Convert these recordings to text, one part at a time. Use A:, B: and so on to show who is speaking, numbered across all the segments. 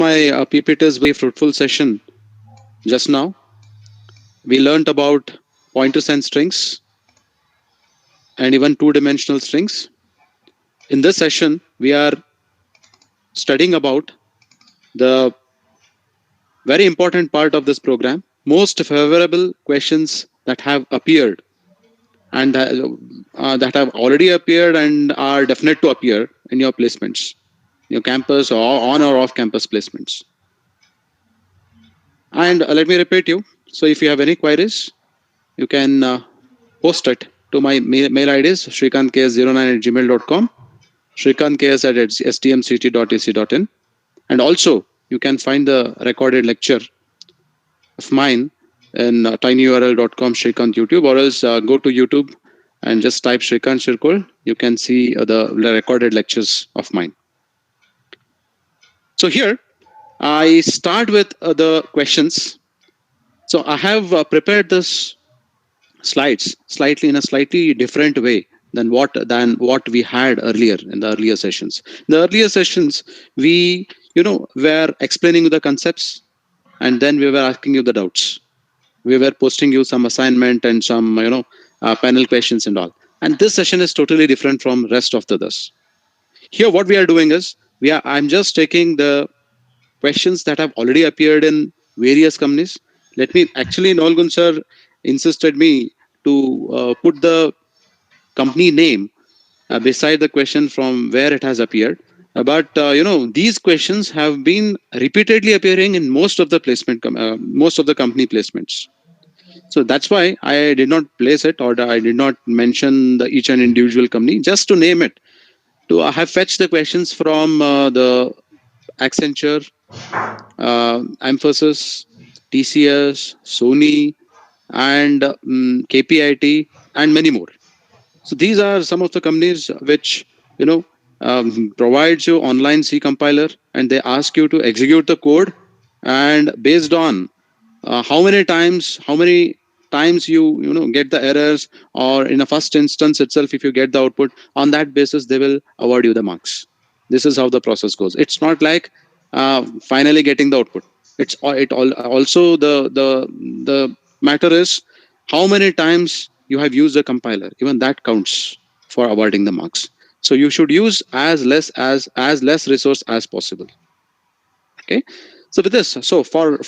A: My PPT is very fruitful session. Just now, we learnt about pointers and strings and even two-dimensional strings. In this session, we are studying about the very important part of this program, most favorable questions that have appeared and that have already appeared and are definite to appear in your placements, your campus or on or off campus placements. And let me repeat you. So if you have any queries, you can post it to my mail ID is shrikantks09@gmail.com, shrikantks at stmct.ac.in. And also, you can find the recorded lecture of mine in tinyurl.com Shrikant YouTube, or else go to YouTube and just type Shrikant Shirkul. You can see the recorded lectures of mine. So here, I start with the questions. So I have prepared this slides slightly in a slightly different way than what we had earlier in the earlier sessions. In the earlier sessions, we were explaining the concepts, and then we were asking you the doubts. We were posting you some assignment and some panel questions and all. And this session is totally different from rest of the others. Here, what we are doing is I'm just taking the questions that have already appeared in various companies. Let me actually, Nolgun sir insisted me to put the company name beside the question from where it has appeared. But these questions have been repeatedly appearing in most of the most of the company placements. So that's why I did not place it, or I did not mention the each and individual company, just to name it. To I have fetched the questions from the Accenture, Emphasis, TCS, Sony, and KPIT, and many more. So these are some of the companies which provides you online C compiler, and they ask you to execute the code, and based on how many times you get the errors, or in a first instance itself, if you get the output, on that basis they will award you the marks. This is how the process goes. It's not like finally getting the output. Also the matter is how many times you have used the compiler. Even that counts for awarding the marks. So you should use as less resource as possible. Okay. So with this, so for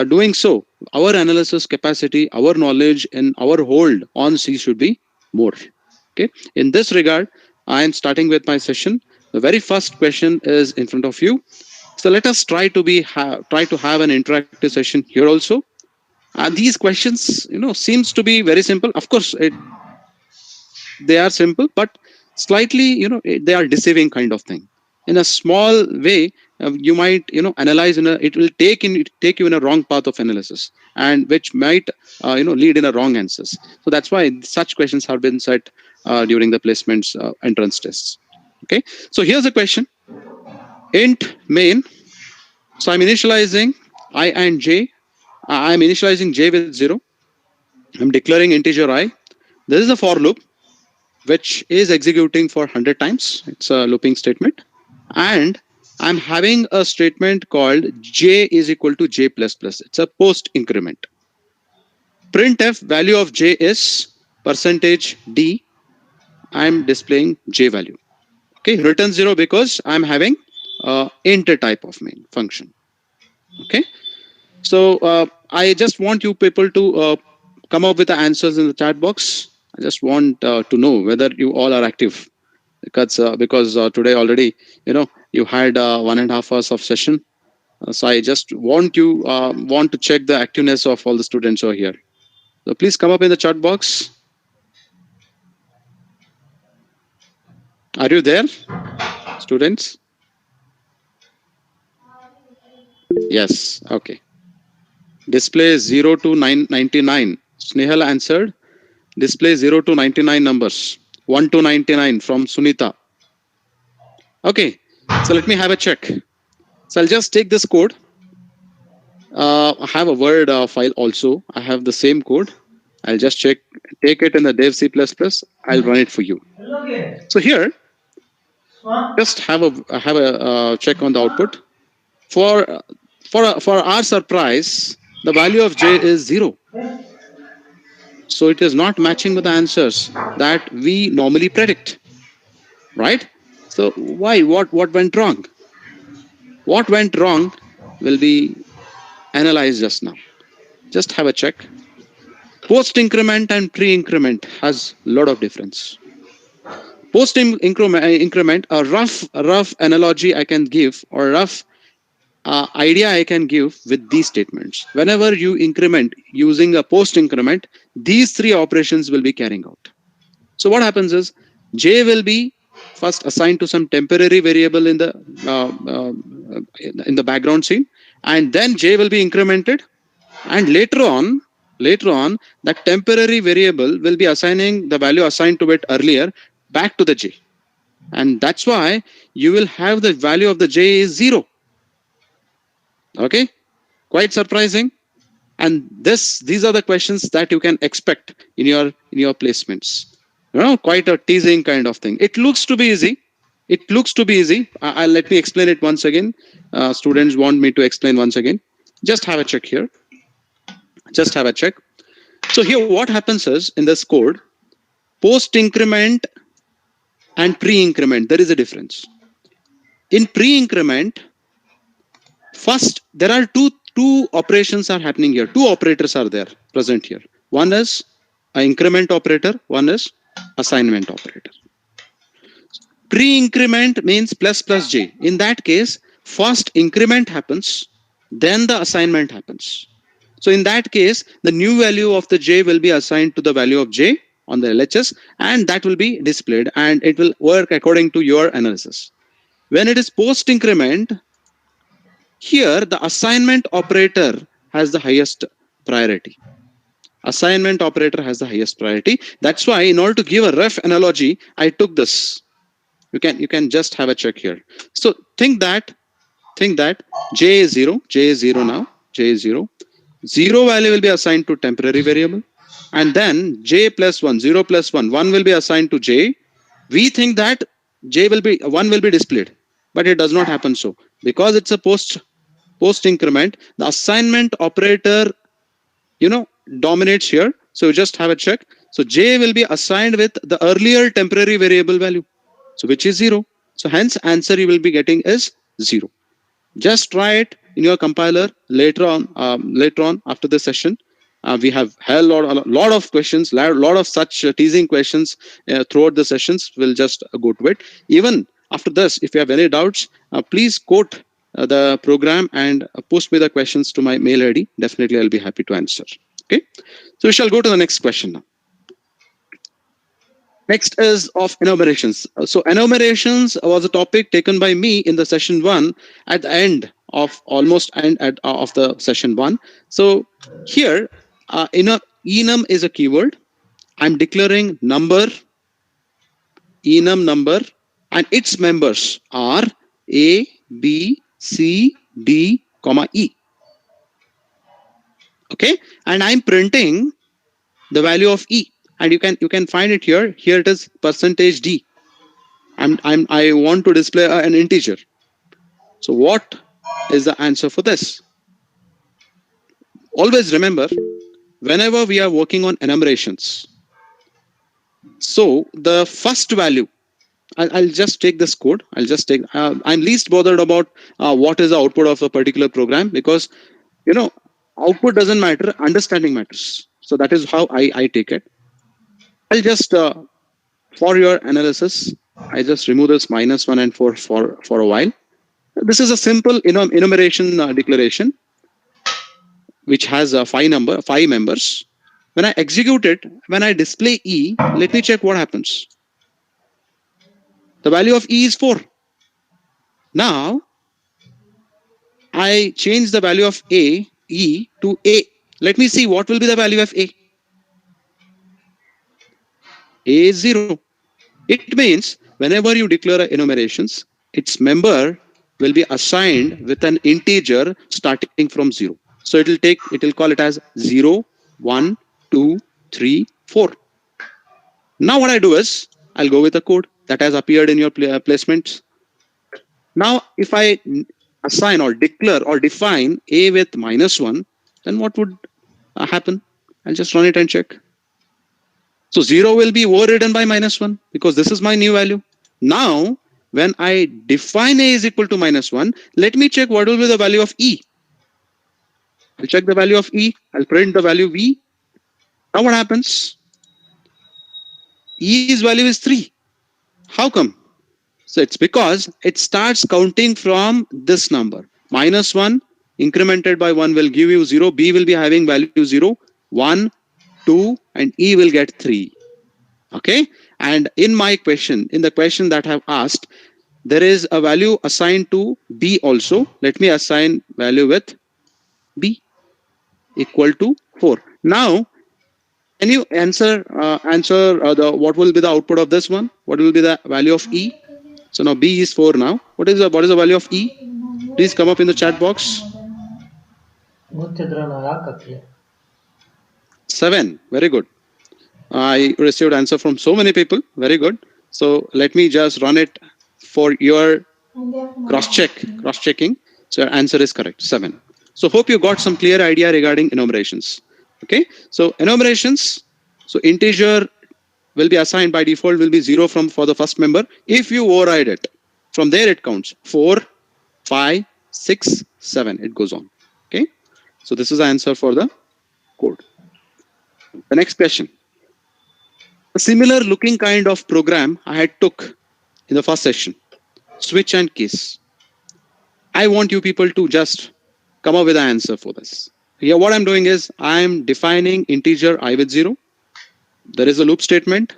A: doing so, our analysis capacity, our knowledge, and our hold on C should be more. Okay. In this regard, I am starting with my session. The very first question is in front of you. So let us try to have an interactive session here also. These questions, seems to be very simple. Of course, they are simple, but slightly, they are deceiving kind of thing. In a small way, you might, analyze it will take you in a wrong path of analysis, and which might, lead in a wrong answers. So that's why such questions have been set during the placements entrance tests. Okay. So here's a question. Int main. So I'm initializing I and j. I'm initializing j with 0. I'm declaring integer I. This is a for loop which is executing for 100 times. It's a looping statement. And I'm having a statement called j is equal to j plus plus. It's a post increment. Printf value of j is percentage %d. I'm displaying j value. Okay, return 0 because I'm having int type of main function. Okay, so I just want you people to come up with the answers in the chat box. I just want to know whether you all are active, because today already you had 1.5 hours of session. So I just want to check the activeness of all the students over here. So please come up in the chat box. Are you there, students? Yes. Okay. Display 0 to 99. Snehal answered. Display 0 to 99 numbers. 1 to 99 from Sunita. Okay. So let me have a check. So I'll just take this code. I have a Word file also. I have the same code. I'll just take it in the dev C++. I'll run it for you. So here, just have a check on the output. For for our surprise, the value of j is 0. So it is not matching with the answers that we normally predict, right? So why? What went wrong? What went wrong will be analyzed just now. Just have a check. Post increment and pre increment has a lot of difference. Post increment, a rough analogy I can give, or rough idea I can give with these statements. Whenever you increment using a post increment, these three operations will be carrying out. So what happens is j will be first assigned to some temporary variable uh, uh, in the background scene, and then j will be incremented, and later on that temporary variable will be assigning the value assigned to it earlier back to the j, and that's why you will have the value of the j is 0. Okay, quite surprising. And these are the questions that you can expect in your placements. Quite a teasing kind of thing. It looks to be easy. It looks to be easy. I'll let me explain it once again. Students want me to explain once again. Just have a check here. Just have a check. So here what happens is, in this code, post increment and pre increment, there is a difference. In pre increment, first there are two operations are happening here. Two operators are there present here. One is an increment operator, one is assignment operator. Pre increment means plus plus j. In that case, first increment happens, then the assignment happens. So in that case, the new value of the j will be assigned to the value of j on the LHS, and that will be displayed, and it will work according to your analysis. When it is post increment, here the assignment operator has the highest priority. Assignment operator has the highest priority. That's why, in order to give a rough analogy, I took this. You can just have a check here. So think that j is 0. J is 0 now. J is 0. 0 value will be assigned to temporary variable, and then j plus 1, 0 plus 1, 1 will be assigned to j. We think that j will be 1 will be displayed, but it does not happen so, because it's a post increment. The assignment operator, dominates here. So just have a check. So j will be assigned with the earlier temporary variable value, so which is 0. So hence answer you will be getting is 0. Just try it in your compiler later on after the session. We have a lot of questions, lot of such teasing questions throughout the sessions. We'll just go to it. Even after this, if you have any doubts, please quote the program and post me the questions to my mail ID. Definitely, I'll be happy to answer. Okay, so we shall go to the next question now. Next is of enumerations. So enumerations was a topic taken by me in the session 1 at the end of of the session 1. So here, enum is a keyword. I'm declaring enum number, and its members are A, B, C, D, E. Okay, and I'm printing the value of E, and you can find it here. Here it is percentage %d. I want to display an integer. So what is the answer for this? Always remember, whenever we are working on enumerations, so the first value, I'll just take this code. I'm least bothered about what is the output of a particular program, because output doesn't matter, understanding matters. So that is how I take it. I'll just for your analysis, I just remove this -1 and for a while. This is a simple enumeration declaration which has five members. When I execute it, when I display E, let me check what happens. The value of E is 4. Now I change the value of E to A. Let me see what will be the value of A. A is 0. It means whenever you declare enumerations, its member will be assigned with an integer starting from 0. So it will call it as 0, 1, 2, 3, 4. Now what I do is I'll go with the code that has appeared in your placements. Now if I assign or declare or define a with -1, then what would happen? I'll just run it and check. So 0 will be overridden by -1 because this is my new value. Now, when I define a is equal to -1, let me check what will be the value of e. I'll check the value of e. I'll print the value v. Now what happens? E's value is 3. How come? So it's because it starts counting from this number. -1 incremented by 1 will give you 0. B will be having value 0, 1, 2, and E will get 3. Okay. And in my question, in the question that I have asked, there is a value assigned to B also. Let me assign value with B equal to 4. Now, can you answer the what will be the output of this one? What will be the value of E? So now B is 4 now. What is the value of E? Please come up in the chat box. 7. Very good. I received answer from so many people. Very good. So let me just run it for your cross-checking. So your answer is correct, 7. So hope you got some clear idea regarding enumerations. Okay. So enumerations. So integer will be assigned by default will be 0 for the first member. If you override it, from there it counts 4, 5, 6, 7. It goes on. Okay. So this is the answer for the code. The next question. A similar looking kind of program I had took in the first session, switch and case. I want you people to just come up with an answer for this. Here what I'm doing is I'm defining integer I with 0. There is a loop statement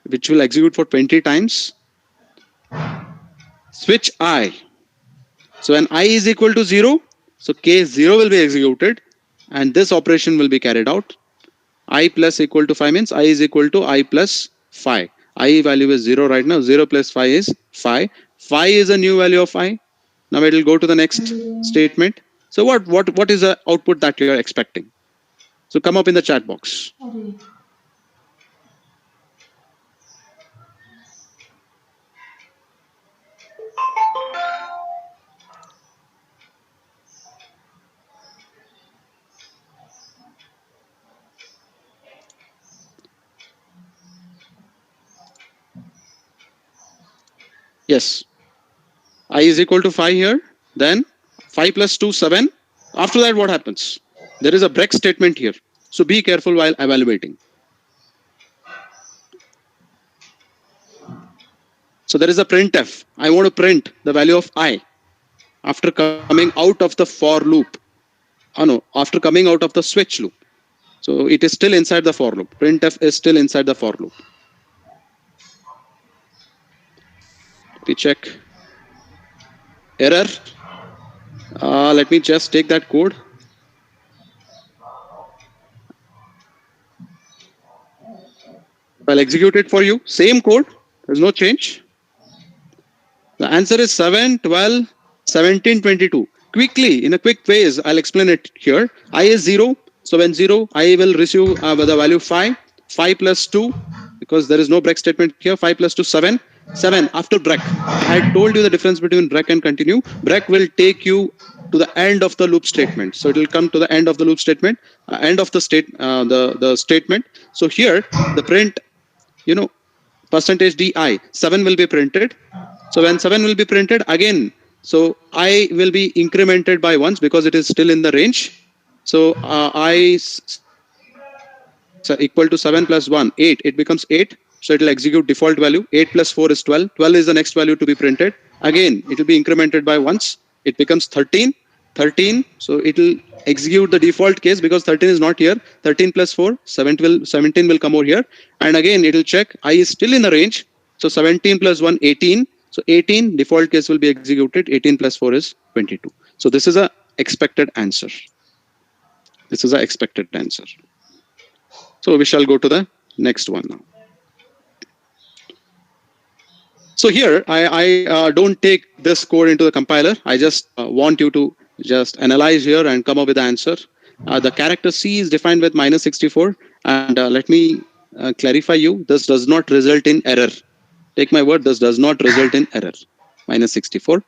A: which will execute for 20 times. Switch I. So when I is equal to 0, so case 0 will be executed and this operation will be carried out. I plus equal to 5 means I is equal to I plus 5. I value is 0 right now. 0 plus 5 is 5. 5 is a new value of I. Now it will go to the next statement. So what is the output that you are expecting? So come up in the chat box. Yes. I is equal to 5 here. Then 5 plus 2, 7. After that, what happens? There is a break statement here. So be careful while evaluating. So there is a printf. I want to print the value of I after coming out of the for loop. Oh no, after coming out of the switch loop. So it is still inside the for loop. Printf is still inside the for loop. Let me check. Error. Let me just take that code. I'll execute it for you. Same code. There's no change. The answer is 7, 12, 17, 22. Quickly, in a quick phase, I'll explain it here. I is 0. So when 0, I will receive the value 5. 5 plus 2, because there is no break statement here. 5 plus 2, 7. 7 after break. I told you the difference between break and continue. Break will take you to the end of the loop statement. So it will come to the end of the loop statement, end of the the statement. So here, the print, percentage di, 7 will be printed. So when 7 will be printed again, so I will be incremented by once because it is still in the range. So so equal to 7 plus 1, 8. It becomes 8. So it will execute default value. 8 plus 4 is 12. 12 is the next value to be printed. Again, it will be incremented by once. It becomes 13. 13. So it will execute the default case because 13 is not here. 13 plus 4, 17 will come over here. And again, it will check I is still in the range. So 17 plus 1, 18. So 18 default case will be executed. 18 plus 4 is 22. So this is a expected answer. This is a expected answer. So we shall go to the next one now. So here, I don't take this code into the compiler. I just want you to just analyze here and come up with the answer. The character C is defined with -64. And let me clarify you, this does not result in error. Take my word, this does not result in error. -64.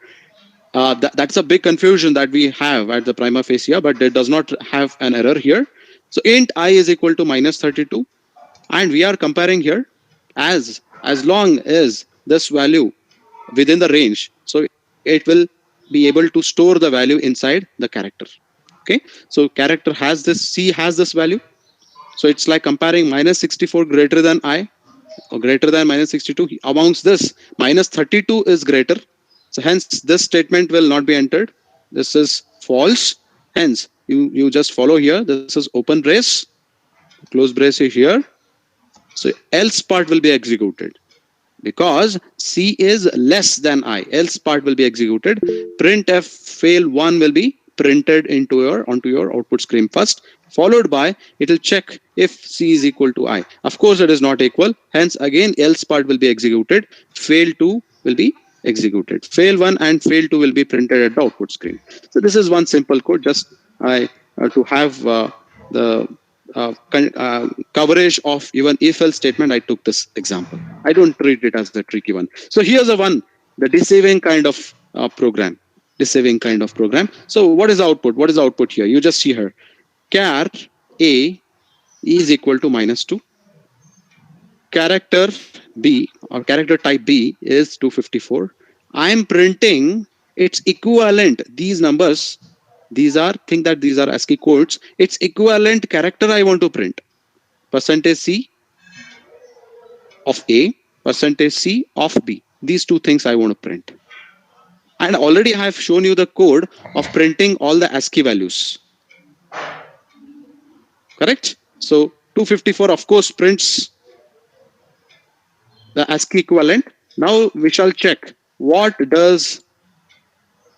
A: That's a big confusion that we have at the prima facie, but it does not have an error here. So int I is equal to minus 32, and we are comparing here as long as this value within the range, so it will be able to store the value inside the character. Okay, so character has this, C has this value, so it's like comparing minus 64 greater than I or greater than minus 62. Amongst this, minus 32 is greater. So hence this statement will not be entered. This is false. Hence you just follow here. This is open brace, close brace is here. So else part will be executed because C is less than I. Else part will be executed. Printf fail 1 will be printed onto your output screen first, followed by it will check if C is equal to I. Of course, it is not equal. Hence, again, else part will be executed. Fail 2 will be executed. Fail 1 and fail 2 will be printed at the output screen. So this is one simple code. Just to have the coverage of even if-else statement, I took this example. I don't treat it as a tricky one. So here's a one, the deceiving kind of program. Deceiving kind of program. So what is the output? What is the output here? You just see here. Char A is equal to minus 2. Character B or character type B is 254. I'm printing its equivalent. These numbers, think that these are ASCII codes. Its equivalent character I want to print. Percentage C of A, percentage C of B. These two things I want to print. And already I have shown you the code of printing all the ASCII values. Correct? So 254 of course prints the ASCII equivalent. Now we shall check what does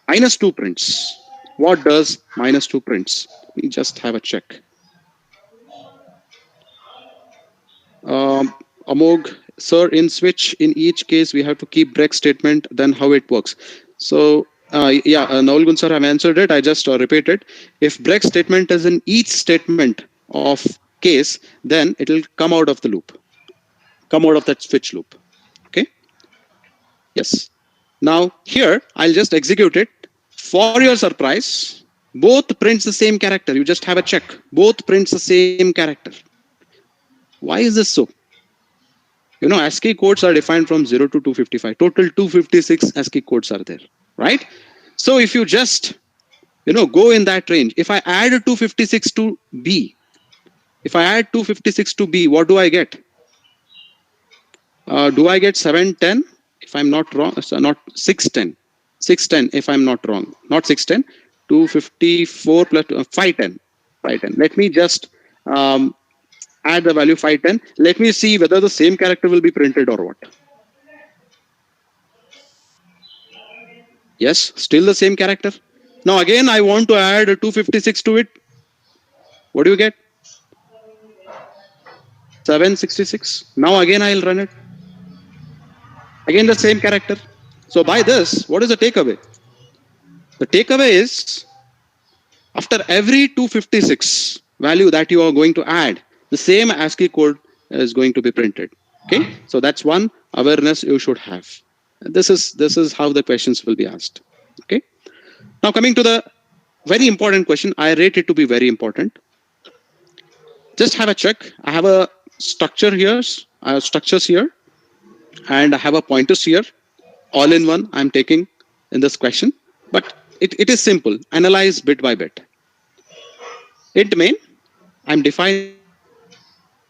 A: minus 2 prints. What does minus 2 prints? We just have a check. Amog, sir, in switch, in each case, we have to keep break statement, then how it works. So, Naul Gun sir have answered it. I just repeat it. If break statement is in each statement of case, then it will come out of the loop, come out of that switch loop. Okay. Yes. Now here, I'll just execute it. For your surprise, both prints the same character. You just have a check. Both prints the same character. Why is this so? You know, ASCII codes are defined from 0 to 255. Total 256 ASCII codes are there, right? So if you just, go in that range, if I add 256 to B, if I add 256 to B, what do I get? Do I get 710? If I'm not wrong, so not 610. 610 if I'm not wrong. Not 610. 254 plus 510. 510. Let me just add the value 510. Let me see whether the same character will be printed or what. Yes, still the same character. Now again, I want to add 256 to it. What do you get? 766. Now again, I'll run it. Again, the same character. So by this, what is the takeaway? The takeaway is after every 256 value that you are going to add, the same ASCII code is going to be printed. Okay, so that's one awareness you should have. This is how the questions will be asked. Okay, now coming to the very important question, I rate it to be very important. Just have a check. I have a structure here, structures here, and I have a pointers here. All in one, I'm taking in this question, but it is simple. Analyze bit by bit. Int main, I'm defining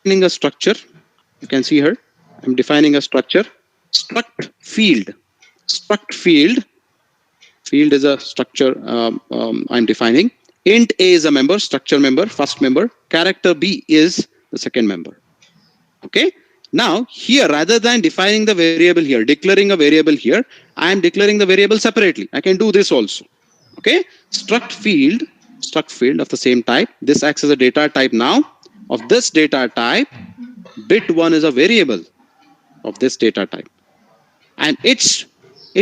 A: a structure. You can see here. I'm defining a structure. Struct field. Struct field is a structure I'm defining. Int A is a member, structure member, first member. Character B is the second member. Okay. Now here, rather than defining the variable here, declaring a variable here, I am declaring the variable separately. I can do this also. Okay. Struct field of the same type. This acts as a data type now. Of this data type, bit 1 is a variable of this data type. And it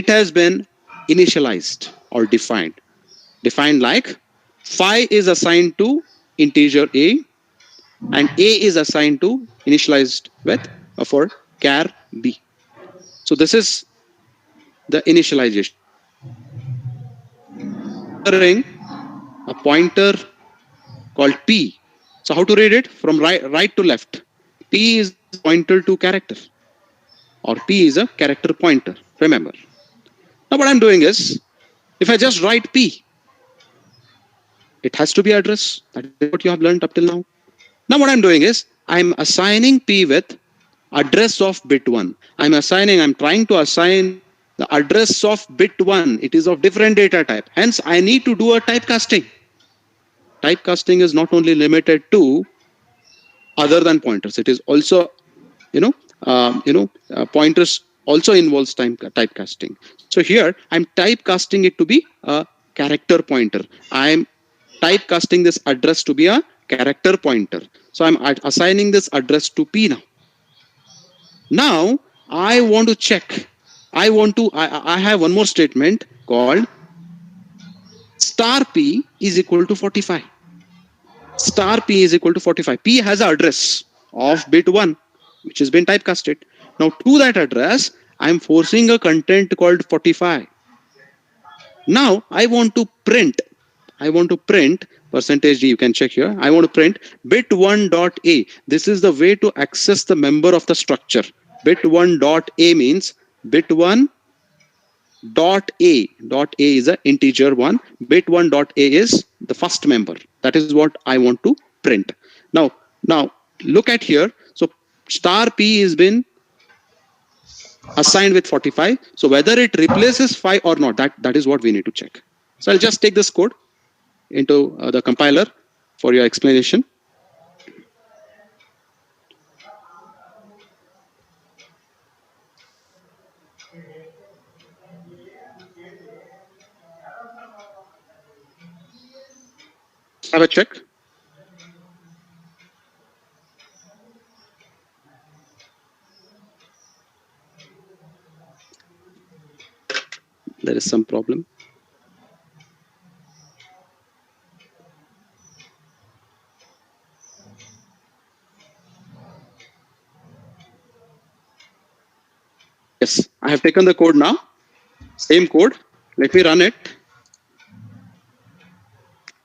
A: has been initialized or defined. Defined like phi is assigned to integer A and A is assigned to initialized with for char B. So this is the initialization. considering a pointer called P. So how to read it? From right to left. P is a pointer to character, or P is a character pointer. Remember. Now what I'm doing is, if I just write P, it has to be address. That is what you have learned up till now. Now what I'm doing is, I'm assigning P with address of bit 1. I'm trying to assign the address of bit 1. It is of different data type. Hence, I need to do a typecasting. Typecasting is not only limited to other than pointers. It is also, pointers also involves typecasting. So here, I'm typecasting it to be a character pointer. I'm typecasting this address to be a character pointer. So I'm assigning this address to P now. Now I want to check. I have one more statement called star P is equal to 45. Star P is equal to 45. P has an address of bit 1, which has been typecasted. Now to that address, I'm forcing a content called 45. Now I want to print percentage D, you can check here. I want to print bit 1 dot A. This is the way to access the member of the structure. Bit 1 dot A means bit 1 dot A. Dot A is an integer 1. Bit 1 dot A is the first member. That is what I want to print. Now look at here. So star P has been assigned with 45. So whether it replaces 5 or not, that is what we need to check. So I'll just take this code into the compiler for your explanation. Have a check. There is some problem. Yes, I have taken the code now. Same code. Let me run it.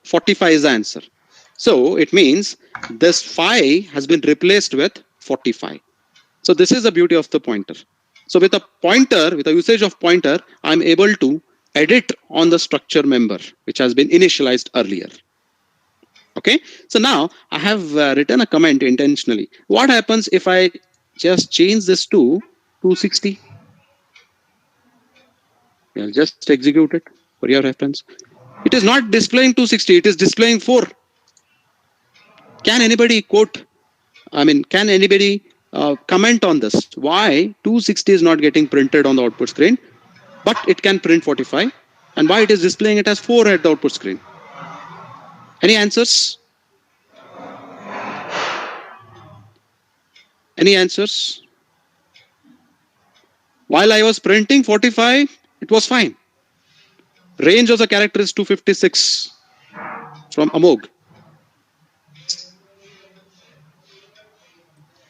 A: 45 is the answer. So it means this 5 has been replaced with 45. So this is the beauty of the pointer. So with a pointer, with a usage of pointer, I'm able to edit on the structure member, which has been initialized earlier. Okay. So now I have written a comment intentionally. What happens if I just change this to 260? I'll just execute it for your reference. It is not displaying 260, it is displaying 4. Can anybody can anybody comment on this? Why 260 is not getting printed on the output screen, but it can print 45? And why it is displaying it as 4 at the output screen? Any answers? Any answers? While I was printing 45, it was fine. Range of the character is 256 from Amog.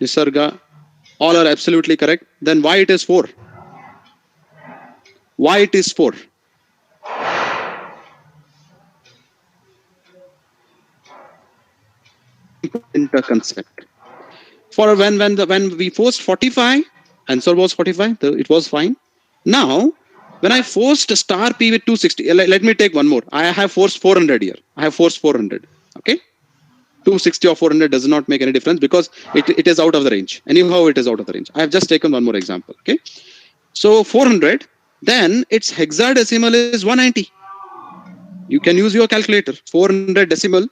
A: Nisarga, all are absolutely correct. Then why it is 4? Why it is 4? Inter concept. For when we forced 45, answer was 45. It was fine. Now, when I forced star P with 260, let me take one more. I have forced 400 here. I have forced 400. Okay. 260 or 400 does not make any difference because it is out of the range. Anyhow, it is out of the range. I have just taken one more example. Okay. So 400, then its hexadecimal is 190. You can use your calculator. 400 decimal,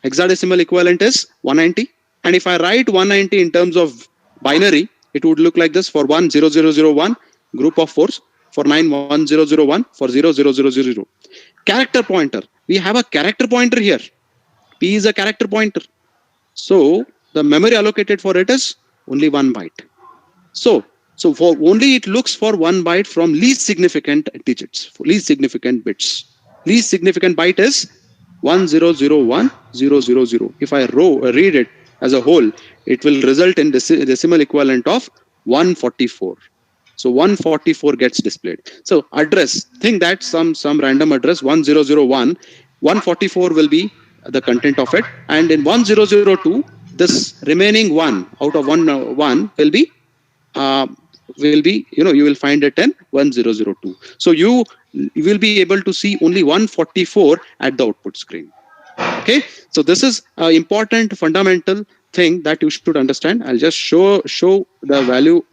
A: hexadecimal equivalent is 190. And if I write 190 in terms of binary, it would look like this: for 10001, group of 4s, for 91001, for 00000. Character pointer. We have a character pointer here. P is a character pointer. So the memory allocated for it is only 1 byte. So for only it looks for 1 byte from least significant digits, for least significant bits. Least significant byte is 1001000. If I read it as a whole, it will result in decimal equivalent of 144. So 144 gets displayed. So address, think that some random address 1001, 144 will be the content of it, and in 1002 this remaining one out of one uh, will be, you will find it in 1002. So you will be able to see only 144 at the output screen. Okay, so this is an important fundamental thing that you should understand. I'll just show the value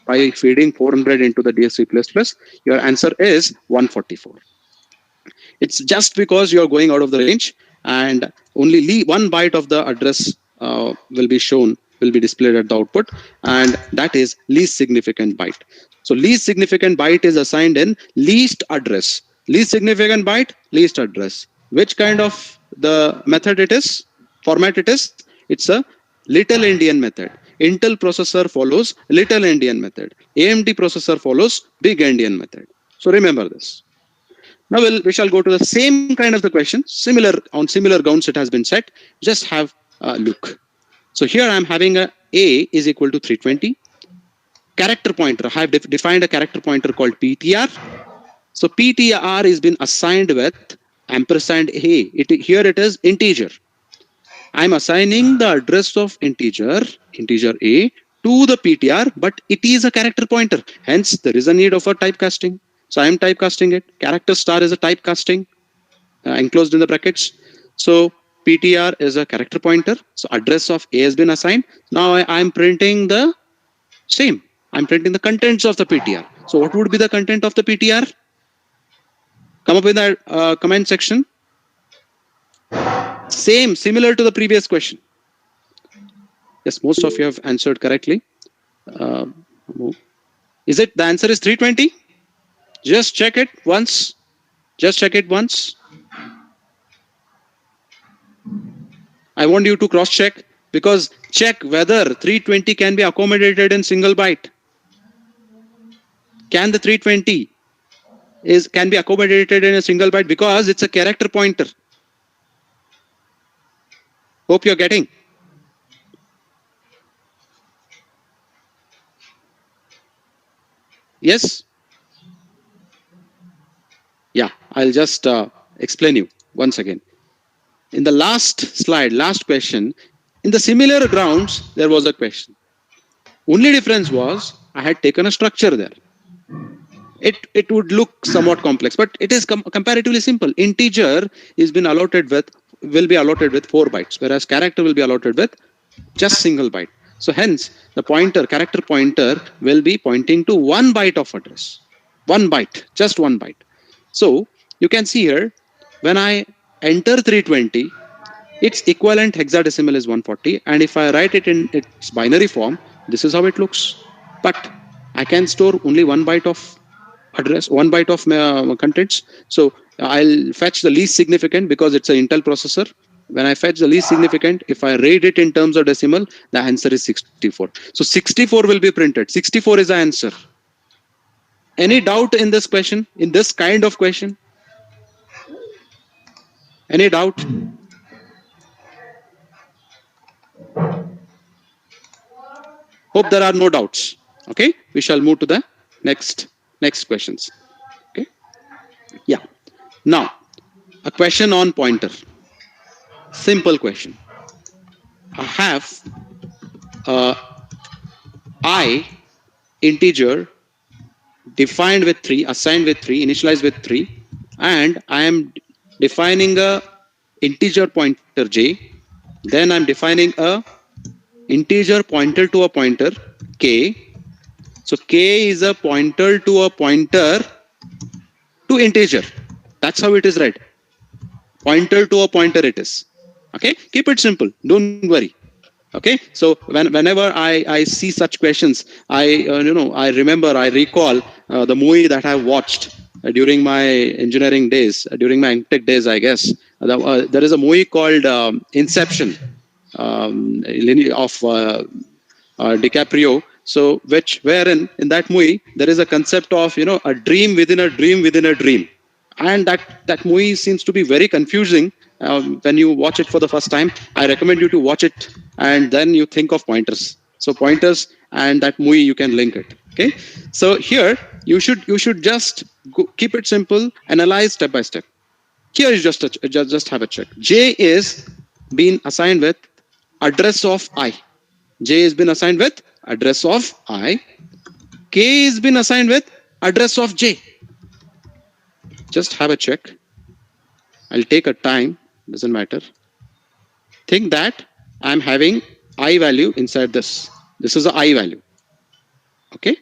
A: by feeding 400 into the DSC++. Your answer is 144. It's just because you're going out of the range, and only one byte of the address will be displayed at the output, and that is least significant byte. So least significant byte is assigned in least address. Least significant byte, least address. Which kind of the method it is? Format it is? It's a little endian method. Intel processor follows little endian method. AMD processor follows big endian method. So remember this. Now we shall go to the same kind of the question. Similar grounds it has been set. Just have a look. So here I am having a is equal to 320. Character pointer. I have defined a character pointer called PTR. So PTR is been assigned with ampersand A. Here it is integer. I'm assigning the address of integer A to the PTR, but it is a character pointer. Hence, there is a need of a typecasting. So I am typecasting it. Character star is a typecasting enclosed in the brackets. So PTR is a character pointer. So address of A has been assigned. Now I am printing the same. I'm printing the contents of the PTR. So what would be the content of the PTR? Come up with that comment section. Similar to the previous question. Yes, most of you have answered correctly. Is it the answer is 320? Just check it once. Just check it once. I want you to cross check, because check whether 320 can be accommodated in single byte. Can the 320 can be accommodated in a single byte, because it's a character pointer. Hope you're getting. Yes? Yeah, I'll just explain you once again. In the last slide, last question, in the similar grounds, there was a question. Only difference was I had taken a structure there. It would look somewhat complex, but it is comparatively simple. Integer will be allotted with 4 bytes, whereas character will be allotted with just single byte. So hence, the character pointer will be pointing to 1 byte of address. 1 byte, just 1 byte. So you can see here, when I enter 320, its equivalent hexadecimal is 140, and if I write it in its binary form, this is how it looks. But I can store only 1 byte of address, 1 byte of contents. So I'll fetch the least significant, because it's an Intel processor. When I fetch the least significant, if I read it in terms of decimal, the answer is 64. So 64 will be printed. 64 is the answer. Any doubt in this question, in this kind of question? Any doubt? Hope there are no doubts. Okay, we shall move to the next questions. Okay, yeah. Now, a question on pointer. Simple question. I have I integer defined with 3, assigned with 3, initialized with 3, and I am defining a integer pointer j. Then I'm defining a integer pointer to a pointer k. So k is a pointer to a pointer to integer. That's how it is read. Pointer to a pointer it is. Okay, keep it simple. Don't worry. Okay, so whenever I see such questions, I recall the movie that I watched during my engineering days, during my tech days, I guess. There is a movie called Inception of DiCaprio. So wherein in that movie there is a concept of a dream within a dream within a dream, and that movie seems to be very confusing. When you watch it for the first time, I recommend you to watch it, and then you think of pointers. So pointers and that movie, you can link it. Okay, so here you should just keep it simple, analyze step by step. Here is just have a check. J is been assigned with address of I. J has been assigned with address of I. K has been assigned with address of J. Just have a check. I'll take a time, doesn't matter. Think that I'm having I value inside this. This is the I value. Okay.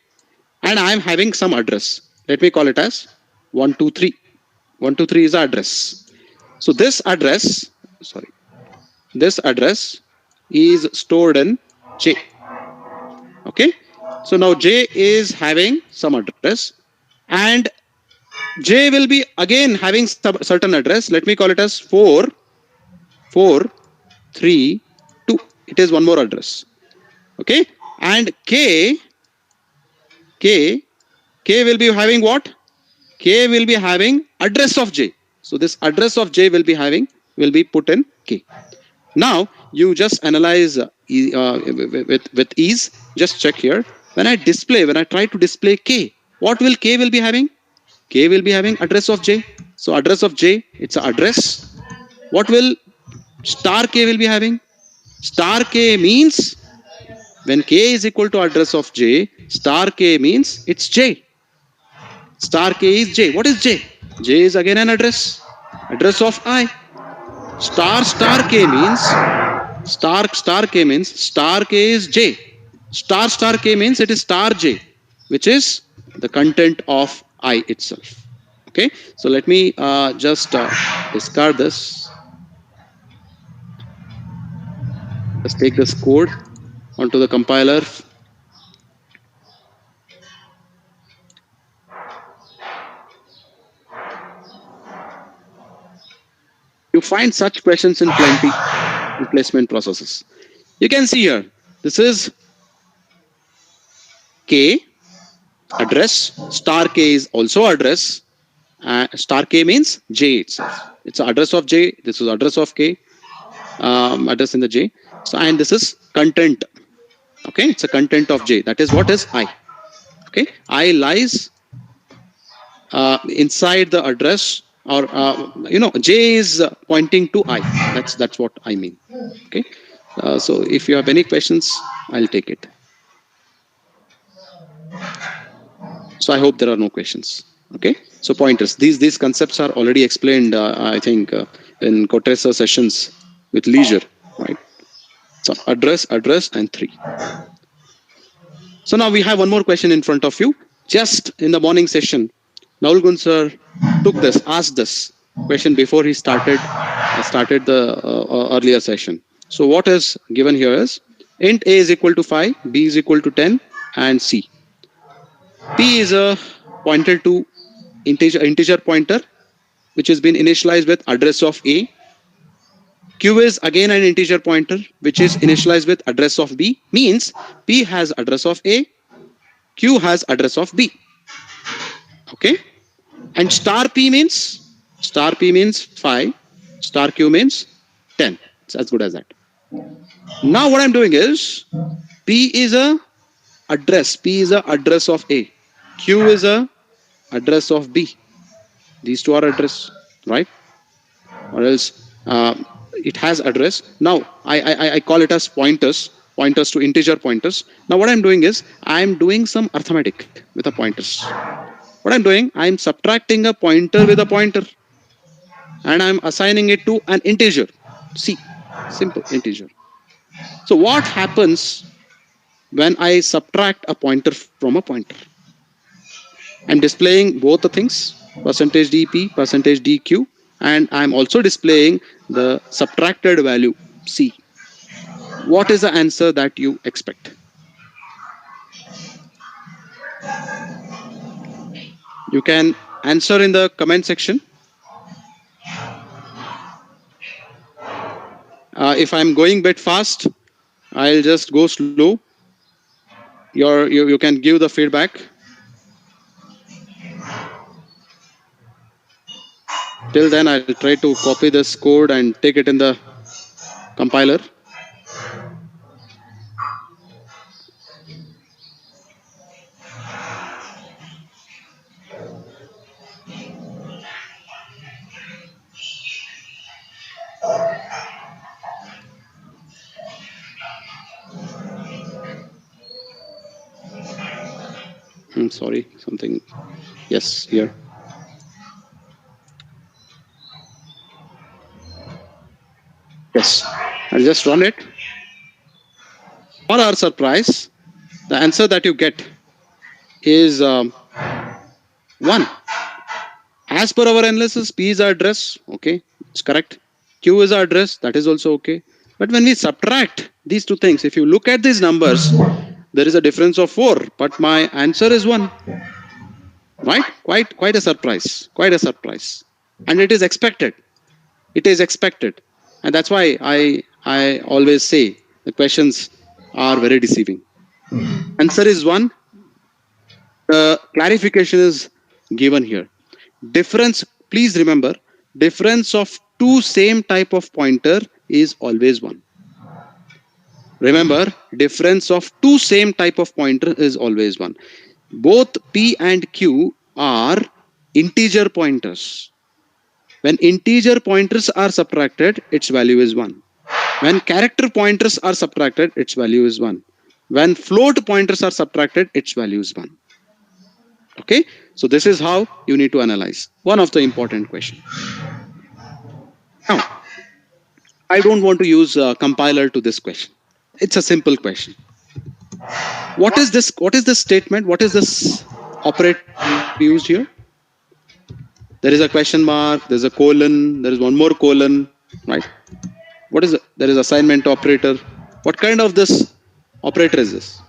A: And I'm having some address. Let me call it as 123. 123 is the address. So this address, sorry, this address is stored in J. Okay. So now J is having some address, and J will be again having some certain address. Let me call it as 4, 4, 3, 2. It is one more address. Okay. And K will be having what? K will be having address of J. So this address of J will be put in K. Now you just analyze with ease. Just check here. When I try to display K, what will K will be having? K will be having address of J. So address of J, it's an address. What will star K will be having? Star K means when K is equal to address of J, star K means it's J. Star K is J. What is J? J is again an address. Address of I. Star K means star K means star K is J. Star K means it is star J, which is the content of I itself. Okay, so let me just discard this. Let's take this code onto the compiler. You find such questions in plenty in placement processes. You can see here, this is K, address, star K is also address. Star K means J itself. It's the address of J. This is address of K, address in the J. So, and this is content. Okay, it's a content of J. That is what is I. Okay, I lies inside the address, or J is pointing to I. That's what I mean. Okay, so if you have any questions, I'll take it. So I hope there are no questions. Okay, so pointers. These concepts are already explained, I think, in Kotresa sessions with leisure, right? So address, and 3. So now we have one more question in front of you. Just in the morning session, Naul Gun sir asked this question before he started the earlier session. So what is given here is int a is equal to 5, b is equal to 10, and c. P is a pointer to integer pointer, which has been initialized with address of A. Q is again an integer pointer, which is initialized with address of B. Means P has address of A, Q has address of B. Okay, and star P means 5, star Q means 10. It's as good as that. Now what I'm doing is P is a address. P is a address of A. Q is a address of B. These two are address, right? Or else it has address. Now I call it as pointers to integer pointers. Now what I'm doing is I'm doing some arithmetic with the pointers. What I'm doing, I'm subtracting a pointer with a pointer, and I'm assigning it to an integer, C, simple integer. So what happens when I subtract a pointer from a pointer? I'm displaying both the things, percentage %dp, percentage %dq, and I'm also displaying the subtracted value C. What is the answer that you expect? You can answer in the comment section. If I'm going a bit fast, I'll just go slow. You can give the feedback. Till then, I'll try to copy this code and take it in the compiler. sorry, something. Yes, here. Yes, I'll just run it. For our surprise, the answer that you get is 1. As per our analysis, P is our address. Okay, it's correct. Q is our address. That is also okay. But when we subtract these two things, if you look at these numbers, there is a difference of 4. But my answer is 1. Right? Quite a surprise. Quite a surprise. And it is expected. It is expected. And that's why I always say the questions are very deceiving. Answer is 1. The clarification is given here. Difference, please remember, difference of two same type of pointer is always 1. Remember, difference of two same type of pointer is always 1. Both P and Q are integer pointers. When integer pointers are subtracted, its value is 1. When character pointers are subtracted, its value is 1. When float pointers are subtracted, its value is 1. Okay, so this is how you need to analyze one of the important question. Now, I don't want to use a compiler to this question. It's a simple question. What is this? What is this statement? What is this operator used here? There is a question mark. There's a colon. There is one more colon. Right? What is it? There is assignment operator. What kind of this operator is this?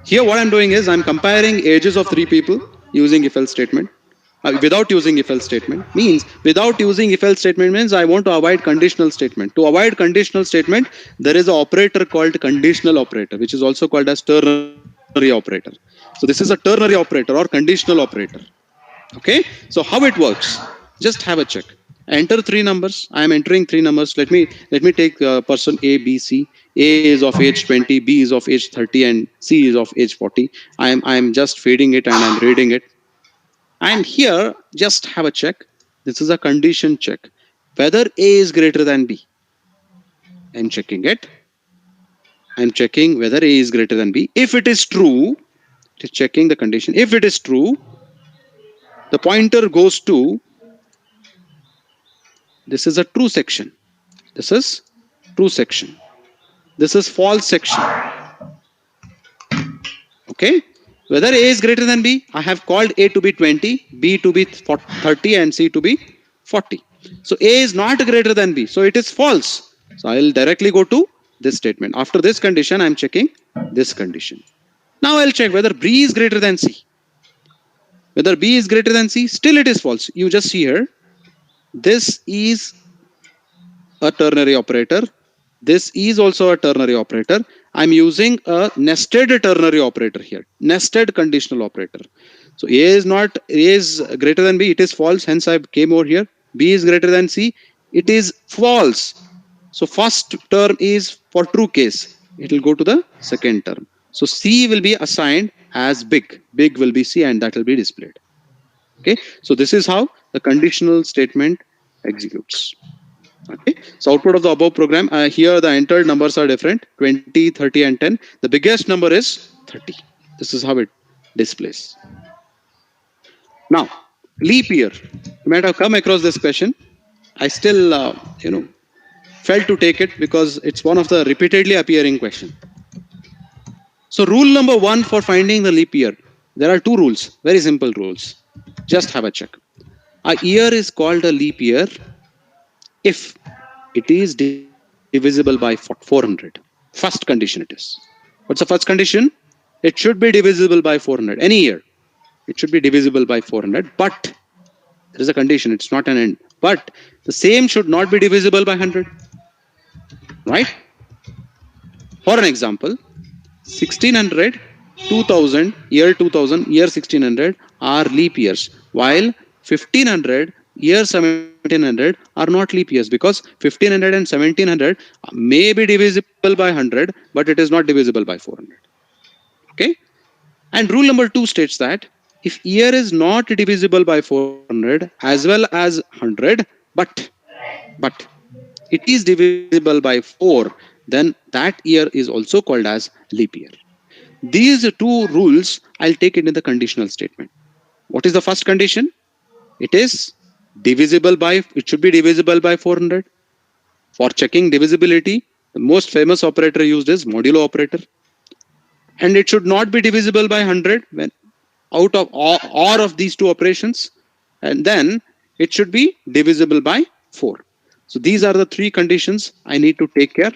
A: Here, what I'm doing is I'm comparing ages of 3 people using if-else statement. Without using if-else statement means without using if-else statement means I want to avoid conditional statement. To avoid conditional statement, there is an operator called conditional operator, which is also called as ternary operator. So this is a ternary operator or conditional operator. Okay, so how it works? Just have a check. Enter 3 numbers. I am entering 3 numbers. Let me take person A, B, C. A is of age 20, B is of age 30, and C is of age 40. I am just feeding it and I'm reading it. And here, just have a check. This is a condition check. Whether A is greater than B. I'm checking it. I'm checking whether A is greater than B. If it is true, it is checking the condition. If it is true, the pointer goes to, this is a true section. This is true section. This is false section. Okay. Whether A is greater than B, I have called A to be 20, B to be 30, and C to be 40. So A is not greater than B. So it is false. So I will directly go to this statement. After this condition, I am checking this condition. Now I'll check whether B is greater than C. Whether B is greater than C, still it is false. You just see here. This is a ternary operator. This is also a ternary operator. I'm using a nested ternary operator here. Nested conditional operator. So A is greater than B. It is false. Hence I came over here. B is greater than C. It is false. So first term is for true case. It will go to the second term. So C will be assigned as big. Big will be C and that will be displayed. Okay. So this is how the conditional statement executes. Okay. So output of the above program, here the entered numbers are different, 20, 30 and 10. The biggest number is 30. This is how it displays. Now, leap year. You might have come across this question. I still, felt to take it because it's one of the repeatedly appearing question. So rule number 1 for finding the leap year. There are 2 rules, very simple rules. Just have a check. A year is called a leap year if it is divisible by 400. First condition it is. What's the first condition? It should be divisible by 400. Any year, it should be divisible by 400. But there is a condition. It's not an end. But the same should not be divisible by 100. Right? For an example, 1600, 2000, year 2000, year 1600 are leap years, while 1500, year 1700 are not leap years because 1500 and 1700 may be divisible by 100, but it is not divisible by 400. Okay? And rule number 2 states that if year is not divisible by 400 as well as 100, but it is divisible by 4, then that year is also called as leap year. These two rules, I'll take it in the conditional statement. What is the first condition? It is divisible by, it should be divisible by 400. For checking divisibility, the most famous operator used is modulo operator. And it should not be divisible by 100 when out of or of these two operations. And then it should be divisible by 4. So these are the three conditions I need to take care.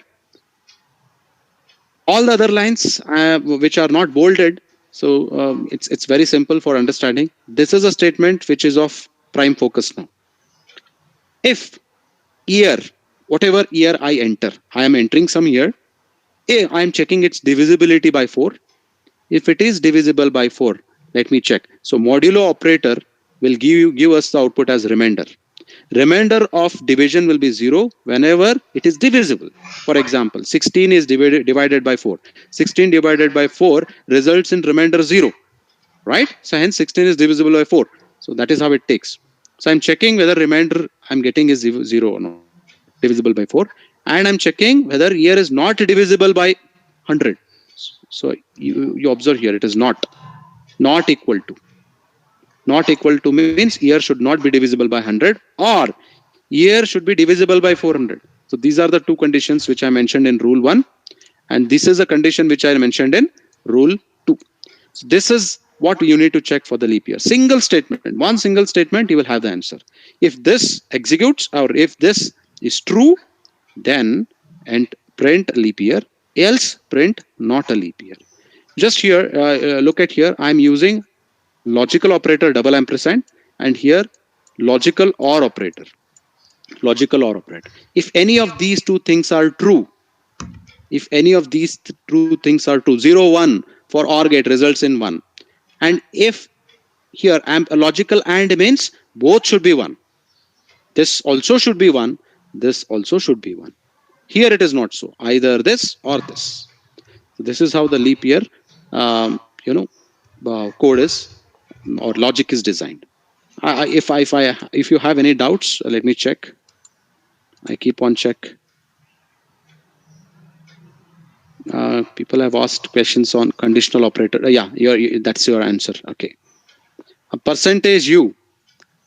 A: All the other lines which are not bolded, so it's very simple for understanding. This is a statement which is of prime focus now. If year, whatever year I enter, I am entering some year, I am checking its divisibility by 4. If it is divisible by 4, let me check. So modulo operator will give us the output as remainder. Remainder of division will be 0 whenever it is divisible. For example, 16 is divided by 4. 16 divided by 4 results in remainder 0, right? So hence 16 is divisible by 4. So that is how it takes. So I'm checking whether remainder I'm getting is 0 or not, divisible by 4. And I'm checking whether year is not divisible by 100. So you observe here, it is not equal to. Not equal to means year should not be divisible by 100 or year should be divisible by 400. So these are the two conditions which I mentioned in rule 1, and this is a condition which I mentioned in rule 2. So this is what you need to check for the leap year. Single statement, one single statement, you will have the answer. If this executes or if this is true, then and print leap year, else print not a leap year. Just here, look at here, I'm using logical operator double ampersand, and here logical or operator. Logical or operator. If any of these two things are true, if any of these two things are true, 0 1 for OR gate results in 1, and if here a logical AND means both should be 1, this also should be 1, this also should be 1. Here it is not so, either this or this. So this is how the leap year code is or logic is designed. If you have any doubts, let me check. I keep on check. People have asked questions on conditional operator. That's your answer. Okay. A percentage u.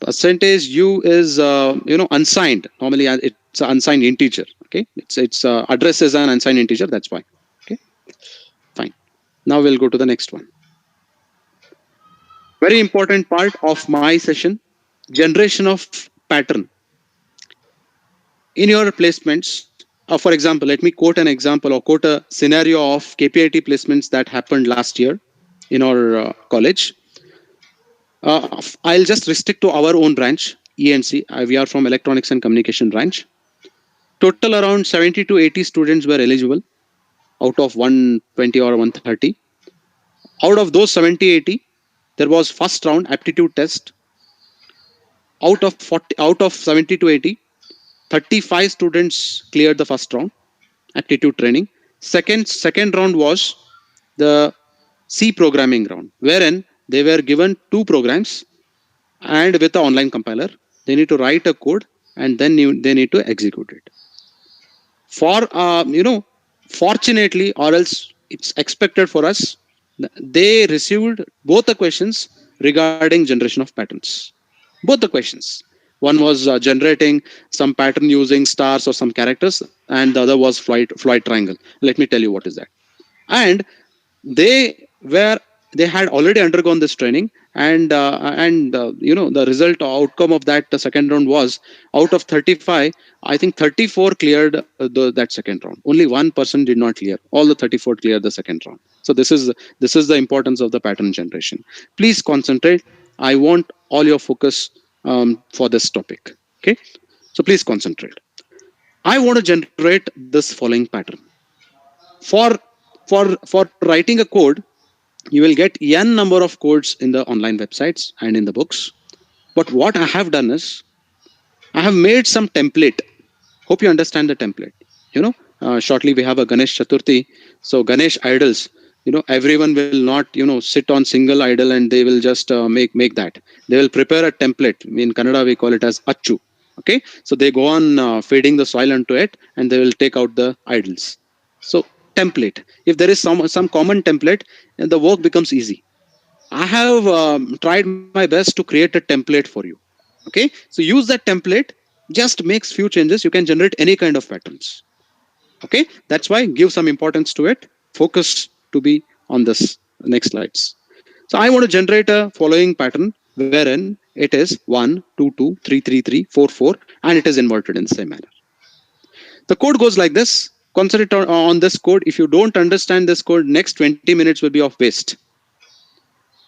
A: Percentage u is unsigned. Normally it's an unsigned integer. Okay. Its address is an unsigned integer. That's why. Okay. Fine. Now we'll go to the next one. Very important part of my session, generation of pattern. In your placements, for example, let me quote an example or quote a scenario of KPIT placements that happened last year in our college. I'll just restrict to our own branch, ENC. We are from Electronics and Communication branch. Total around 70 to 80 students were eligible out of 120 or 130. Out of those 70, 80, there was first round aptitude test. Out of 70 to 80, 35 students cleared the first round aptitude training. Second round was the C programming round, wherein they were given 2 programs and with the online compiler, they need to write a code and then they need to execute it. For fortunately, or else it's expected for us, they received both the questions regarding generation of patterns. Both the questions. One was generating some pattern using stars or some characters, and the other was Floyd triangle. Let me tell you what is that. And they had already undergone this training, and the result outcome of that second round was, out of 35, I think 34 cleared that second round. Only one person did not clear. All the 34 cleared the second round. So this is the importance of the pattern generation. Please concentrate. I want all your focus for this topic. Okay, so please concentrate. I want to generate this following pattern. For writing a code, you will get n number of codes in the online websites and in the books. But what I have done is, I have made some template. Hope you understand the template. Shortly we have a Ganesh Chaturthi. So Ganesh idols, everyone will not, sit on single idol and they will just make that. They will prepare a template. In Kannada, we call it as Achu. Okay. So they go on feeding the soil onto it and they will take out the idols. So template. If there is some common template, the work becomes easy. I have tried my best to create a template for you. Okay, so use that template. Just makes few changes. You can generate any kind of patterns. Okay, that's why give some importance to it. Focus to be on this next slides. So I want to generate a following pattern wherein it is 1, 2, 2, 3, 3, 3, 4, 4, and it is inverted in the same manner. The code goes like this. Concentrate on this code. If you don't understand this code, next 20 minutes will be of waste.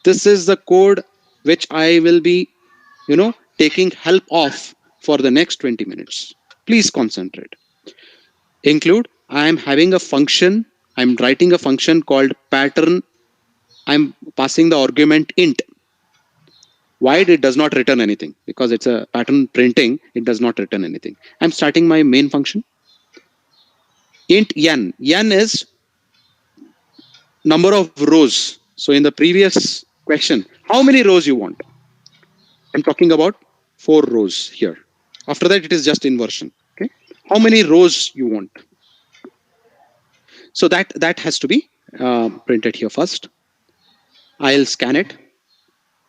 A: This is the code which I will be, taking help of for the next 20 minutes. Please concentrate. Include, I am having a function. I'm writing a function called pattern. I'm passing the argument int. Why it does not return anything? Because it's a pattern printing. It does not return anything. I'm starting my main function. Int n. N is number of rows. So in the previous question, how many rows you want? I'm talking about 4 rows here. After that, it is just inversion. Okay, how many rows you want? So that has to be printed here first. I'll scan it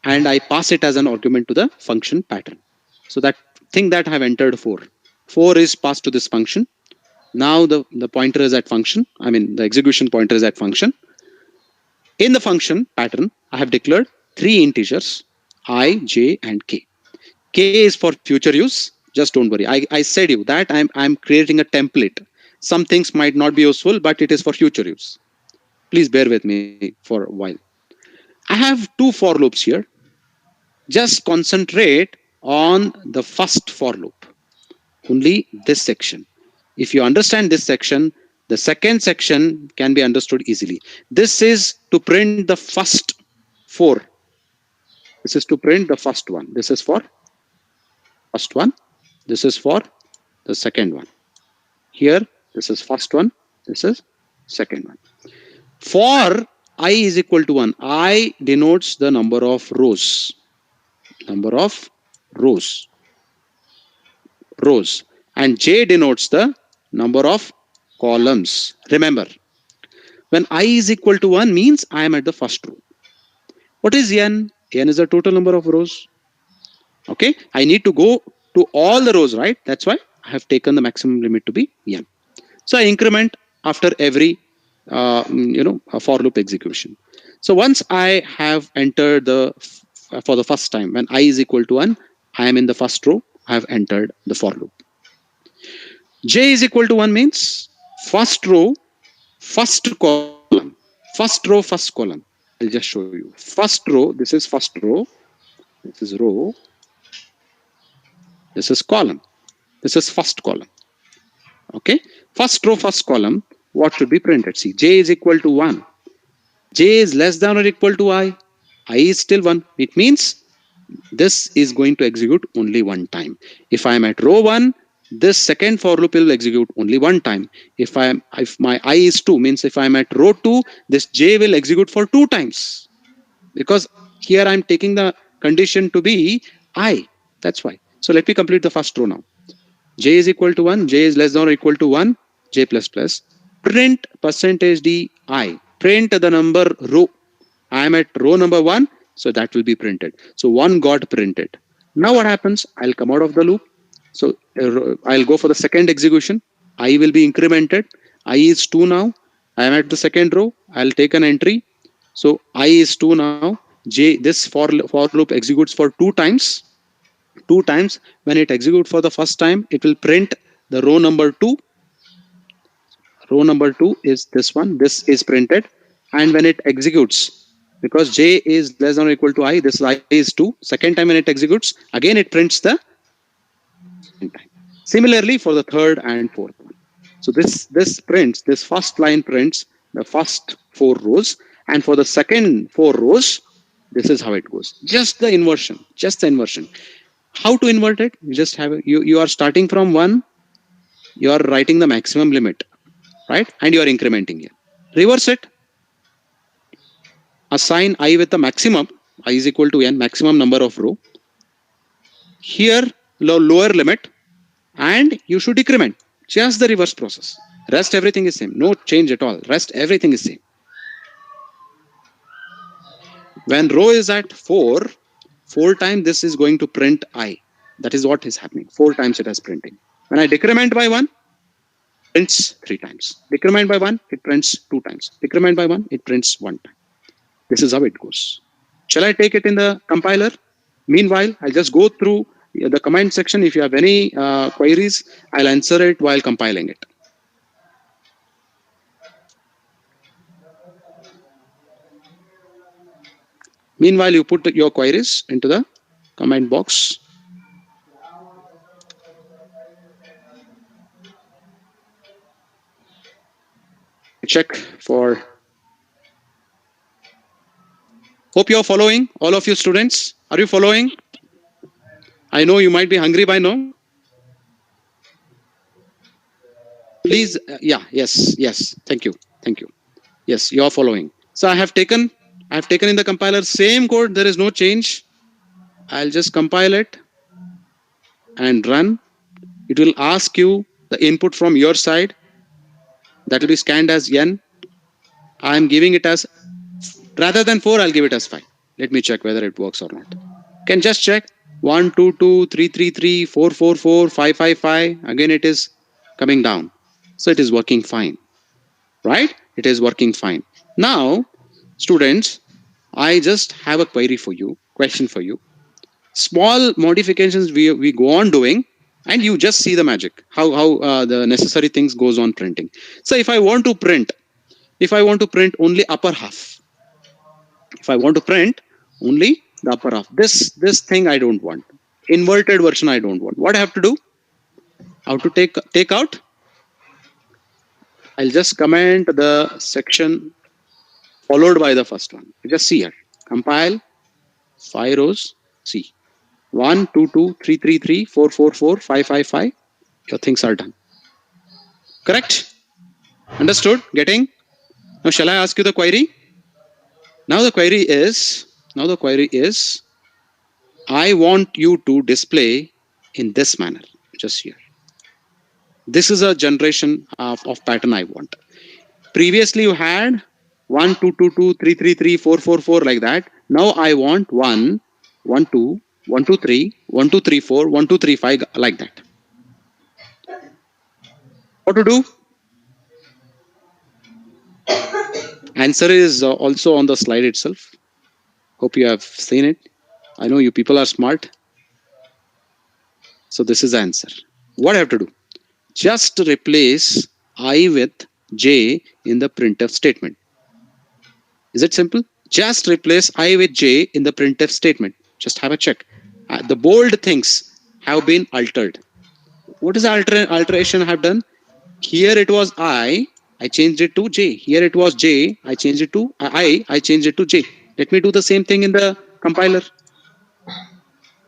A: and I pass it as an argument to the function pattern. So that thing that I have entered 4 is passed to this function. Now the pointer is at function. I mean the execution pointer is at function. In the function pattern, I have declared 3 integers, I, j, and k. K is for future use. Just don't worry. I said you that I'm creating a template. Some things might not be useful, but it is for future use. Please bear with me for a while. I have 2 for loops here. Just concentrate on the first for loop. Only this section. If you understand this section, the second section can be understood easily. This is to print the first 4. This is to print the first one. This is for first one. This is for the second one. Here, this is first one. This is second one. For I is equal to 1, I denotes the number of rows. Number of rows. Rows. And J denotes the number of columns. Remember, when I is equal to 1 means I am at the first row. What is N? N is the total number of rows. Okay, I need to go to all the rows, right? That's why I have taken the maximum limit to be N. So I increment after every, a for loop execution. So once I have entered for the first time, when I is equal to 1, I am in the first row, I have entered the for loop. J is equal to 1 means first row, first column. First row, first column. I'll just show you. First row, this is first row. This is row. This is column. This is first column. Okay. First row, first column. What should be printed? See, J is equal to 1. J is less than or equal to I. I is still 1. It means this is going to execute only one time. If I am at row 1, this second for loop will execute only one time. If my I is 2, means if I am at row 2, this J will execute for 2 times. Because here I am taking the condition to be I. That's why. So let me complete the first row now. J is equal to 1. J is less than or equal to 1. J plus plus. Print percentage D I. Print the number row. I am at row number 1. So that will be printed. So 1 got printed. Now what happens? I'll come out of the loop. So I'll go for the second execution. I will be incremented. I is 2 now. I am at the second row. I'll take an entry. So I is 2 now. J, this for loop executes for 2 times. 2 times. When it executes for the first time, it will print the row number 2. Row number 2 is this one. This is printed. And when it executes, because J is less than or equal to I, this I is 2. Second time when it executes, again it prints the second time. Similarly for the third and fourth one. So this prints, this first line prints the first 4 rows. And for the second 4 rows, this is how it goes. Just the inversion. How to invert it? You just have you are starting from 1. You are writing the maximum limit, right? And you are incrementing it. Reverse it. Assign I with the maximum. I is equal to N, maximum number of row. Here lower limit, and you should decrement. Just the reverse process. Rest everything is same. No change at all. Rest everything is same. When row is at 4, 4 times this is going to print I. That is what is happening. 4 times it is printing. When I decrement by 1, prints 3 times. Decrement by 1, it prints 2 times. Decrement by 1, it prints 1 time. This is how it goes. Shall I take it in the compiler? Meanwhile, I'll just go through the comment section. If you have any queries, I'll answer it while compiling it. Meanwhile, you put your queries into the comment box. Check for. Hope you're following, all of you students. Are you following? I know you might be hungry by now. Please, yes. Thank you. Yes, you're following. So I have taken in the compiler same code. There is no change. I'll just compile it and run. It will ask you the input from your side. That will be scanned as N. I'm giving it as, rather than 4, I'll give it as 5. Let me check whether it works or not. Can just check 1, 2, 2, 3, 3, 3, 4, 4, 4, 5, 5, 5. Again, it is coming down. So it is working fine, right? It is working fine. Now, students, I just have a question for you. Small modifications we go on doing, and you just see the magic, how the necessary things goes on printing. So if I want to print only upper half, if I want to print only the upper half, this thing I don't want. Inverted version I don't want. What I have to do? How to take out? I'll just comment the section followed by the first one. Just see here. Compile 5 rows. See 1, 2, 2, 3, 3, 3, 4, 4, 4, 5, 5, 5. Your things are done. Correct? Understood? Getting? Now shall I ask you the query? Now the query is I want you to display in this manner. Just here. This is a generation of pattern I want. Previously you had 1, 2, 2, 2, 3, 3, 3, 4, 4, 4 like that. Now I want 1, 1, 2, 1, 2, 3, 1, 2, 3, 4, 1, 2, 3, 5 like that. What to do? Answer is also on the slide itself. Hope you have seen it. I know you people are smart. So this is the answer. What I have to do? Just replace I with J in the printf statement. Is it simple? Just replace I with J in the printf statement. Just have a check. The bold things have been altered. What is the alteration I have done? Here it was I changed it to J. Here it was J, I changed it to I changed it to J. Let me do the same thing in the compiler.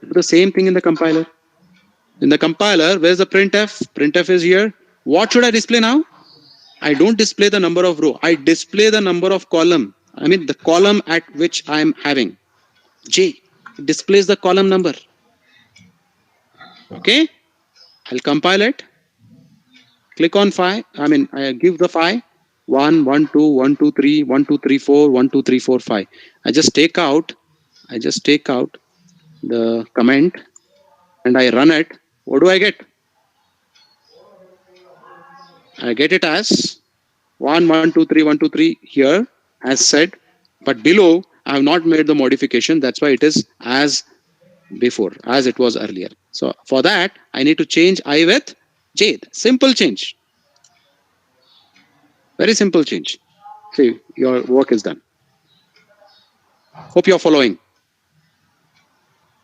A: Do the same thing in the compiler. In the compiler, where's the printf? Printf is here. What should I display now? I don't display the number of row. I display the number of column. I mean the column at which I am having. J. It displays the column number. Okay. I'll compile it. Click on 5. I give the 5. 1, 1, 2, 1, 2, 3, 1, 2, 3, 4, 1, 2, 3, 4, 5. I just take out the comment and I run it. What do I get? I get it as 1, 1, 2, 3, 1, 2, 3 here as said, but below I have not made the modification. That's why it is as before, as it was earlier. So for that, I need to change I with J. Simple change. Very simple change. See, your work is done. Hope you're following.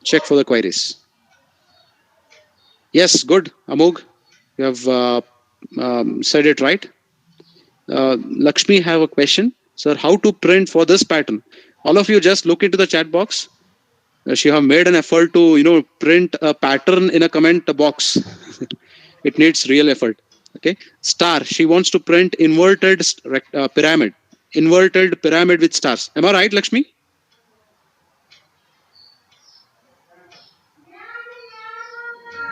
A: Check for the queries. Yes, good. Amog, you have said it right. Lakshmi have a question. Sir, how to print for this pattern? All of you just look into the chat box. She have made an effort to, print a pattern in a comment box. It needs real effort. Okay. Star, she wants to print inverted pyramid. Inverted pyramid with stars. Am I right, Lakshmi?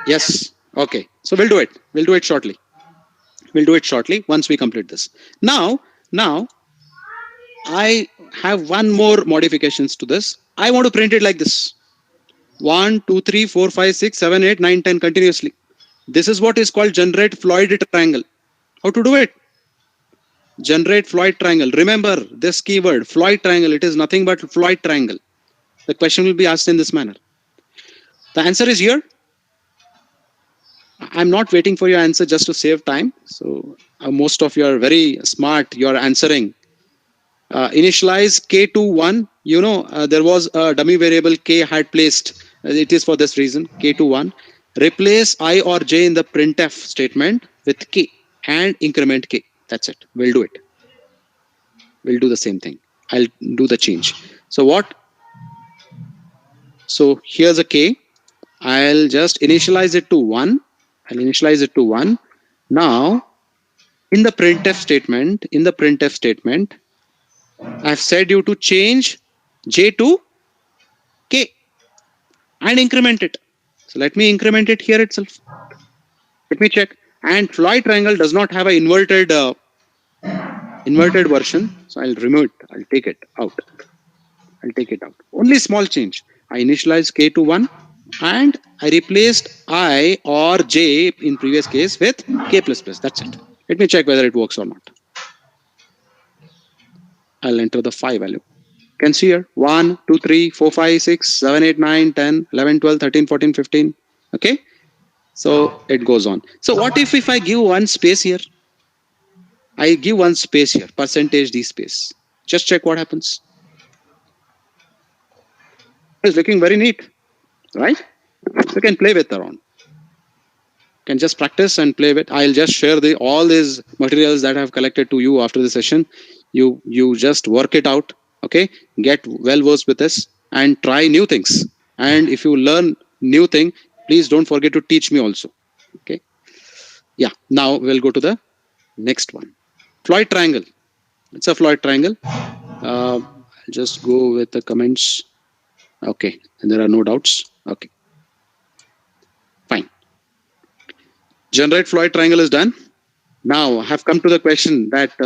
A: Yes. Okay. So we'll do it. We'll do it shortly. We'll do it shortly once we complete this. Now I have one more modifications to this. I want to print it like this: 1, 2, 3, 4, 5, 6, 7, 8, 9, 10 continuously. This is what is called generate Floyd triangle. How to do it? Generate Floyd triangle. Remember this keyword, Floyd triangle. It is nothing but Floyd triangle. The question will be asked in this manner. The answer is here. I'm not waiting for your answer just to save time. So most of you are very smart. You are answering. Initialize k to 1. There was a dummy variable k had placed. It is for this reason, k to 1. Replace I or j in the printf statement with k and increment k. That's it. We'll do it. We'll do the same thing. I'll do the change. So what? So here's a k. I'll just initialize it to 1. I'll initialize it to 1. Now, in the printf statement, I've said you to change j to k and increment it. So let me increment it here itself. Let me check. And Floyd triangle does not have an inverted version. So I'll remove it. I'll take it out. Only small change. I initialized k to 1 and I replaced I or j in previous case with k plus plus. That's it. Let me check whether it works or not. I'll enter the 5 value. You can see here 1, 2, 3, 4, 5, 6, 7, 8, 9, 10, 11, 12, 13, 14, 15. Okay. So it goes on. So what if I give one space here? I give one space here, percentage d space. Just check what happens. It's looking very neat, right? You can play with around. You can just practice and play with. I'll just share all these materials that I've collected to you after the session. You just work it out. Okay, get well versed with this and try new things. And if you learn new thing, please don't forget to teach me also. Okay. Yeah. Now we'll go to the next one. Floyd triangle. It's a Floyd triangle. I'll just go with the comments. Okay, and there are no doubts. Okay, fine. Generate Floyd triangle is done. Now I have come to the question that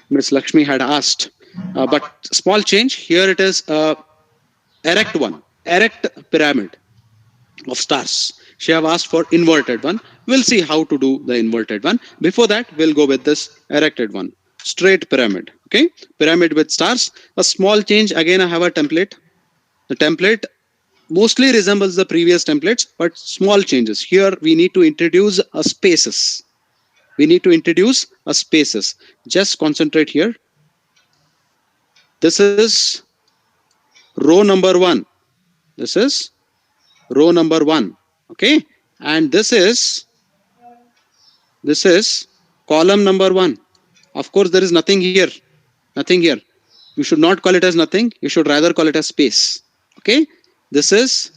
A: Ms. Lakshmi had asked, but small change. Here it is erect pyramid of stars. She have asked for inverted one. We'll see how to do the inverted one. Before that, we'll go with this erected one. Straight pyramid. Okay, pyramid with stars. A small change. Again, I have a template. The template mostly resembles the previous templates, but small changes. Here we need to introduce a spaces. Just concentrate here. This is row number 1. Okay, and this is column number 1. Of course, there is nothing here. You should not call it as nothing. You should rather call it as space. Okay, this is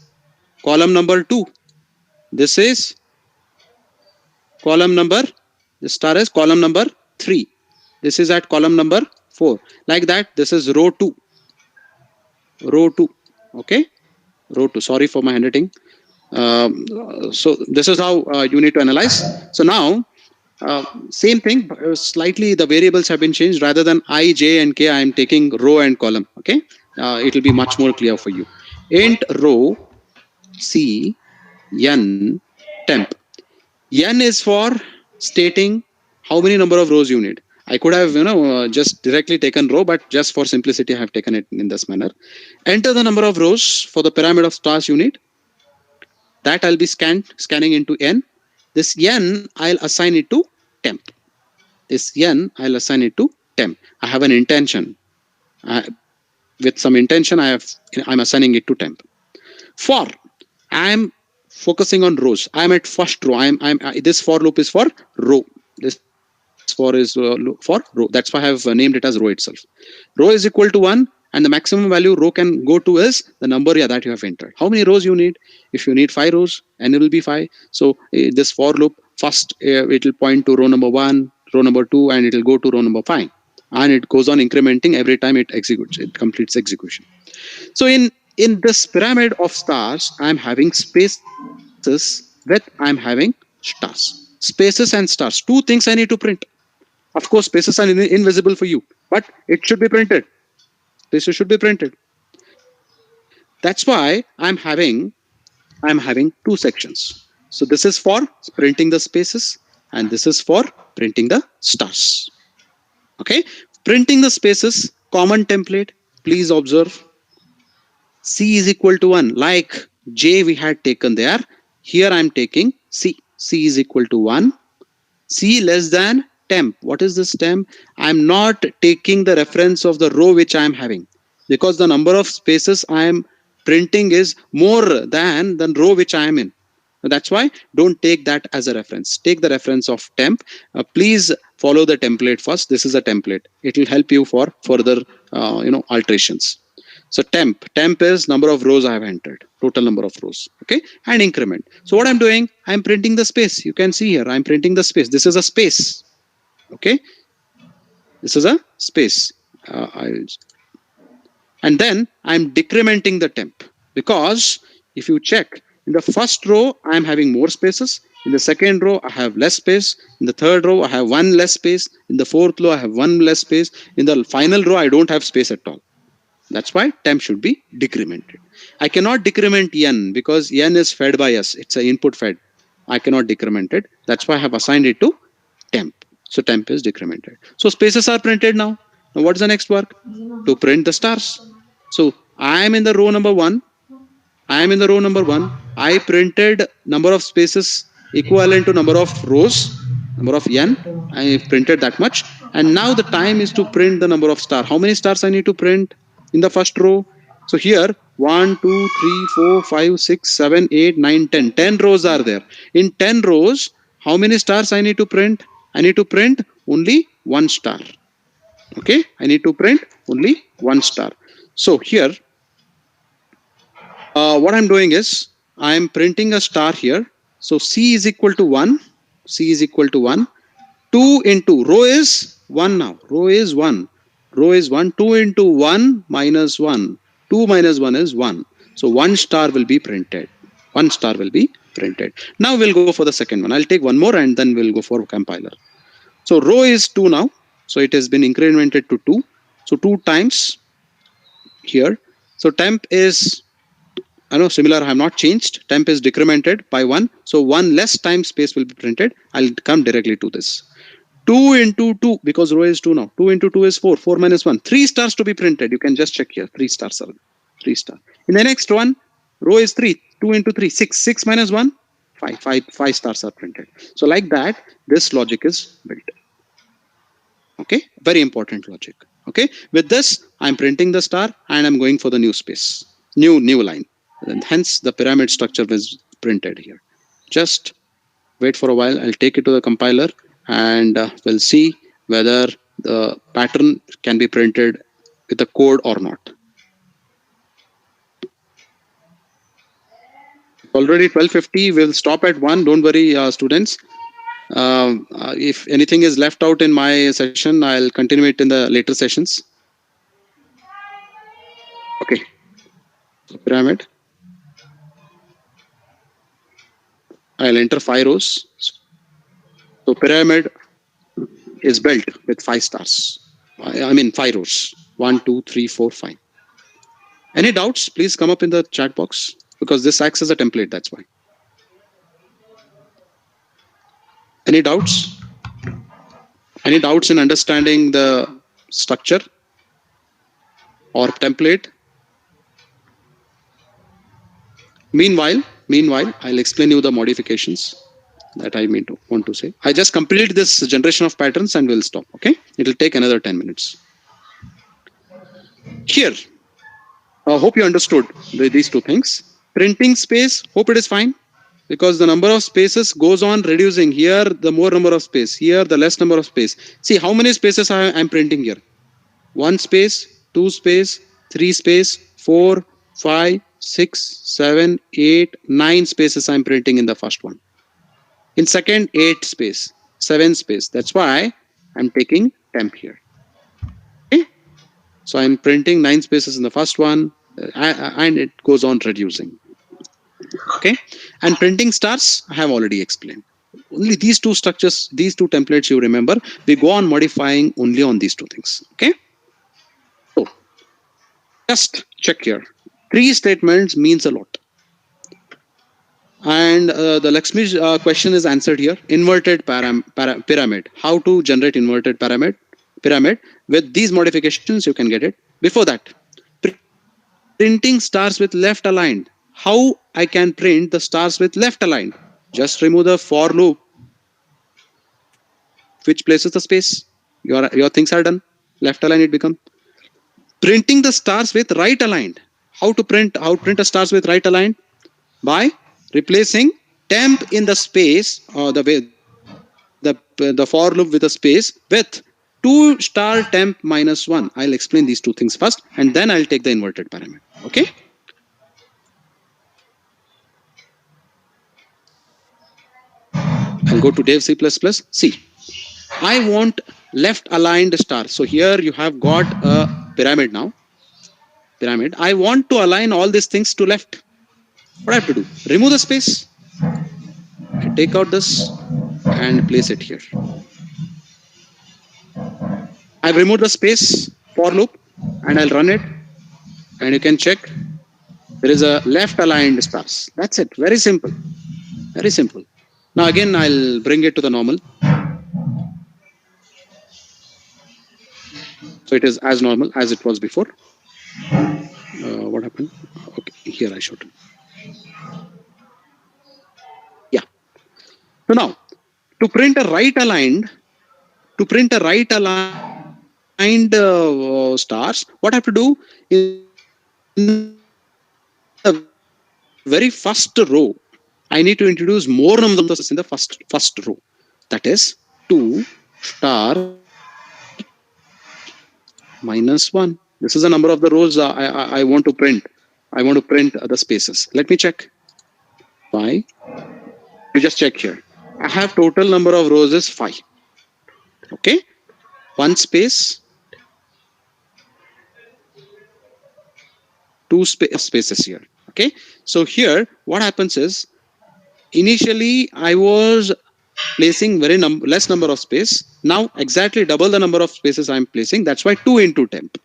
A: column number 2. This is column number, the star is column number 3. This is at column number 4. Like that, this is row 2. Okay, row 2. Sorry for my handwriting. So this is how you need to analyze. So now, same thing, slightly the variables have been changed. Rather than I, j and k, I am taking row and column. Okay, it will be much more clear for you. Int row c n temp. N is for stating how many number of rows you need. I could have just directly taken row, but just for simplicity I have taken it in this manner. Enter the number of rows for the pyramid of stars you need. That I'll be scanning into n. This n I'll assign it to temp. I have an intention. With some intention, I'm assigning it to temp. For I'm focusing on rows. I'm at first row. This for loop is for row. This for is for row. That's why I have named it as row itself. Row is equal to 1, and the maximum value row can go to is the number that you have entered. How many rows you need? If you need 5 rows, and it will be 5. So this for loop first it will point to row number 1, row number 2, and it will go to row number 5, and it goes on incrementing every time it executes. It completes execution. So in this pyramid of stars, I'm having spaces with I'm having stars. spaces and stars. Two things I need to print. Of course, spaces are invisible for you, but it should be printed. Spaces should be printed. That's why I'm having two sections. So this is for printing the spaces and this is for printing the stars. Okay, printing the spaces, common template. Please observe C is equal to 1, like J we had taken there. Here I'm taking C. C is equal to 1. C less than temp. What is this temp? I'm not taking the reference of the row which I'm having, because the number of spaces I am printing is more than the row which I am in. That's why don't take that as a reference. Take the reference of temp. Please follow the template first. This is a template. It will help you for further alterations. So temp is number of rows I have entered, total number of rows. Okay, and increment. So what I'm doing, I'm printing the space. You can see here, I'm printing the space. This is a space. Okay, this is a space. And then I'm decrementing the temp, because if you check in the first row, I'm having more spaces. In the second row, I have less space. In the third row, I have one less space. In the fourth row, I have one less space. In the final row, I don't have space at all. That's why temp should be decremented. I cannot decrement n because n is fed by us. It's an input fed. I cannot decrement it. That's why I have assigned it to temp. So temp is decremented. So spaces are printed now. Now what is the next work? To print the stars. So I am in the row number 1. I printed number of spaces equivalent to number of rows, number of n. I printed that much. And now the time is to print the number of stars. How many stars I need to print in the first row? So here 1, 2, 3, 4, 5, 6, 7, 8, 9, 10. 10 rows are there. In 10 rows, how many stars I need to print? I need to print only 1 star. Okay, I need to print only 1 star. So here, what I'm doing is I'm printing a star here. So C is equal to 1. C is equal to 1. 2 into row is 1 now. Row is 1. Row is 1. 2 into 1 minus 1. 2 minus 1 is 1. So 1 star will be printed. 1 star will be printed. Now we'll go for the second one. I'll take one more and then we'll go for compiler. So row is 2 now. So it has been incremented to 2. So 2 times here. So temp is, I know similar, I have not changed. Temp is decremented by 1. So 1 less time space will be printed. I'll come directly to this. 2 into 2, because row is 2 now. 2 into 2 is 4. 4 minus 1. 3 stars to be printed. You can just check here. 3 stars are 3 star. In the next one, row is 3. 2 into 3, 6. 6 minus 1, 5. 5 stars are printed. So like that, this logic is built. Okay, very important logic. Okay, with this, I'm printing the star and I'm going for the new space, new line. And hence the pyramid structure is printed here. Just wait for a while. I'll take it to the compiler and we'll see whether the pattern can be printed with the code or not. Already 12:50. We'll stop at 1. Don't worry, students. If anything is left out in my session, I'll continue it in the later sessions. Okay. So pyramid. I'll enter 5 rows. So pyramid is built with 5 stars. I mean 5 rows. 1, 2, 3, 4, 5. Any doubts? Please come up in the chat box, because this acts as a template. That's why. Any doubts? Any doubts in understanding the structure or template? Meanwhile, I'll explain you the modifications that I want to say. I just complete this generation of patterns and we'll stop. Okay, it will take another 10 minutes. Here, I hope you understood these two things. Printing space, hope it is fine, because the number of spaces goes on reducing. Here, the more number of space. Here, the less number of space. See how many spaces I'm printing here. 1 space, 2 space, 3 space, 4, 5, 6, 7, 8, 9 spaces I'm printing in the first one. In second, 8 space, 7 space. That's why I'm taking temp here. Okay? So I'm printing 9 spaces in the first one, and it goes on reducing. Okay, and printing stars I have already explained. only these two structures, these two templates you remember. We go on modifying only on these two things. Okay. So just check here. Three statements means a lot. And the Lakshmi question is answered here. Inverted pyramid. How to generate inverted pyramid. With these modifications, you can get it. Before that, printing stars with left aligned. How I can print the stars with left aligned? Just remove the for loop, which places the space. Your things are done. Left aligned it become. Printing the stars with right aligned. How to print a stars with right aligned? By replacing temp in the space, or the for loop with a space with 2 star temp minus 1. I'll explain these two things first, and then I'll take the inverted pyramid. Okay. I'll go to dev C++. See, I want left aligned star. So here you have got a pyramid now. Pyramid. I want to align all these things to left. What I have to do? Remove the space. I take out this and place it here. I've removed the space for loop and I'll run it, and you can check there is a left aligned stars. That's it. Very simple. Very simple. Now again I'll bring it to the normal. So it is as normal as it was before. What happened? Okay, here I showed. Yeah. So now to print a right aligned stars, what I have to do in the very first row, I need to introduce more numbers in the first row. That is 2 star minus 1. This is the number of the rows I want to print. I want to print the spaces. Let me check. Why? You just check here. I have total number of rows is 5. Okay. One space, two spaces here. Okay. So here what happens is, initially I was placing very less number of space. Now exactly double the number of spaces I'm placing. That's why 2 into temp.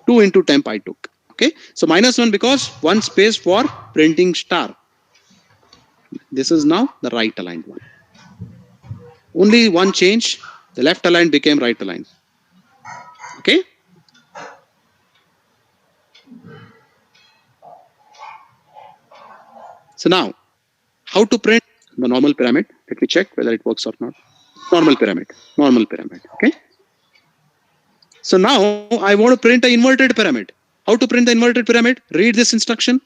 A: 2 into temp I took. Okay. So minus 1 because one space for printing star. This is now the right aligned one. Only one change. The left aligned became right aligned. Okay. So now, how to print the normal pyramid? Let me check whether it works or not. Normal pyramid. Okay. So now I want to print an inverted pyramid. How to print the inverted pyramid? Read this instruction.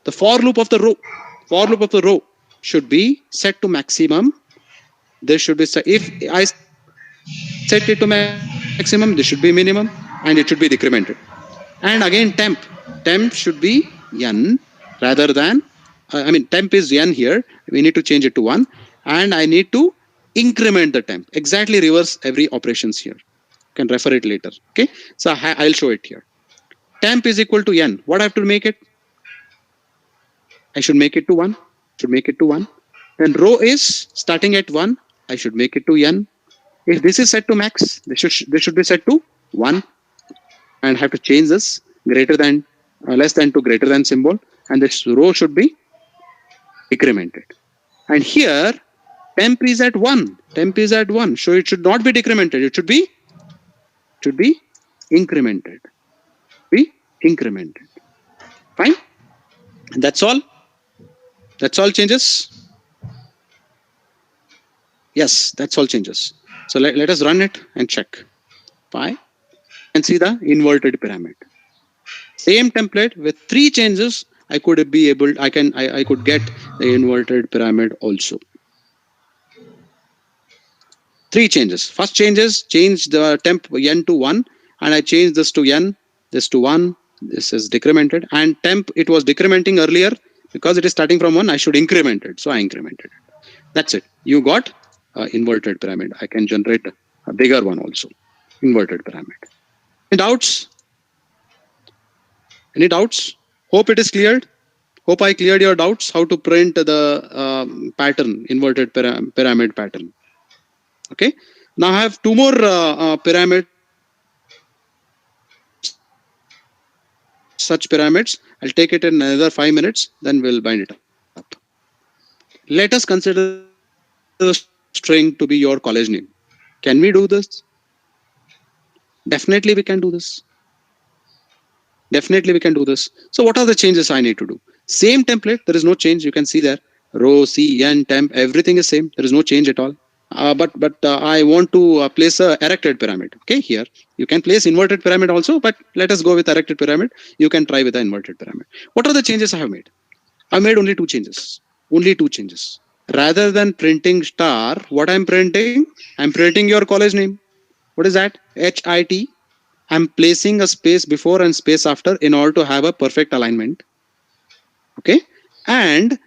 A: The for loop of the row should be set to maximum. This should be if I set it to maximum, this should be minimum, and it should be decremented. And again temp should be n rather than temp is n here. We need to change it to 1, and I need to increment the temp. Exactly reverse every operations here. You can refer it later. Okay. So I'll show it here. Temp is equal to n. What I have to make it? I should make it to 1. Then row is starting at 1. I should make it to n. If this is set to max, this should be set to 1, and have to change this greater than less than to greater than symbol, and this row should be decremented. And here temp is at 1. So it should not be decremented. It should be incremented. Fine. And that's all. Changes. Yes, that's all changes. So let us run it and check. Fine. And see the inverted pyramid. Same template with 3 changes. I could get the inverted pyramid also. 3 changes. First changes, change the temp n to 1, and I changed this to n, this to 1. This is decremented, and temp it was decrementing earlier because it is starting from 1. I should increment it, so I incremented it. That's it. You got inverted pyramid. I can generate a bigger one also. Inverted pyramid. Any doubts? Hope it is cleared. Hope I cleared your doubts how to print the pattern, inverted pyramid pattern. Okay. Now I have two more pyramids, such pyramids. I'll take it in another 5 minutes, then we'll bind it up. Let us consider the string to be your college name. Can we do this? Definitely we can do this. Definitely we can do this. So what are the changes I need to do? Same template, there is no change. You can see there. Row, C, N, temp, everything is same. There is no change at all. But I want to place a erected pyramid. Okay, here you can place inverted pyramid also, but let us go with erected pyramid. You can try with the inverted pyramid. What are the changes I have made? I made only two changes. Only two changes. Rather than printing star, what I'm printing? I'm printing your college name. What is that? HIT. I'm placing a space before and space after in order to have a perfect alignment. Okay. And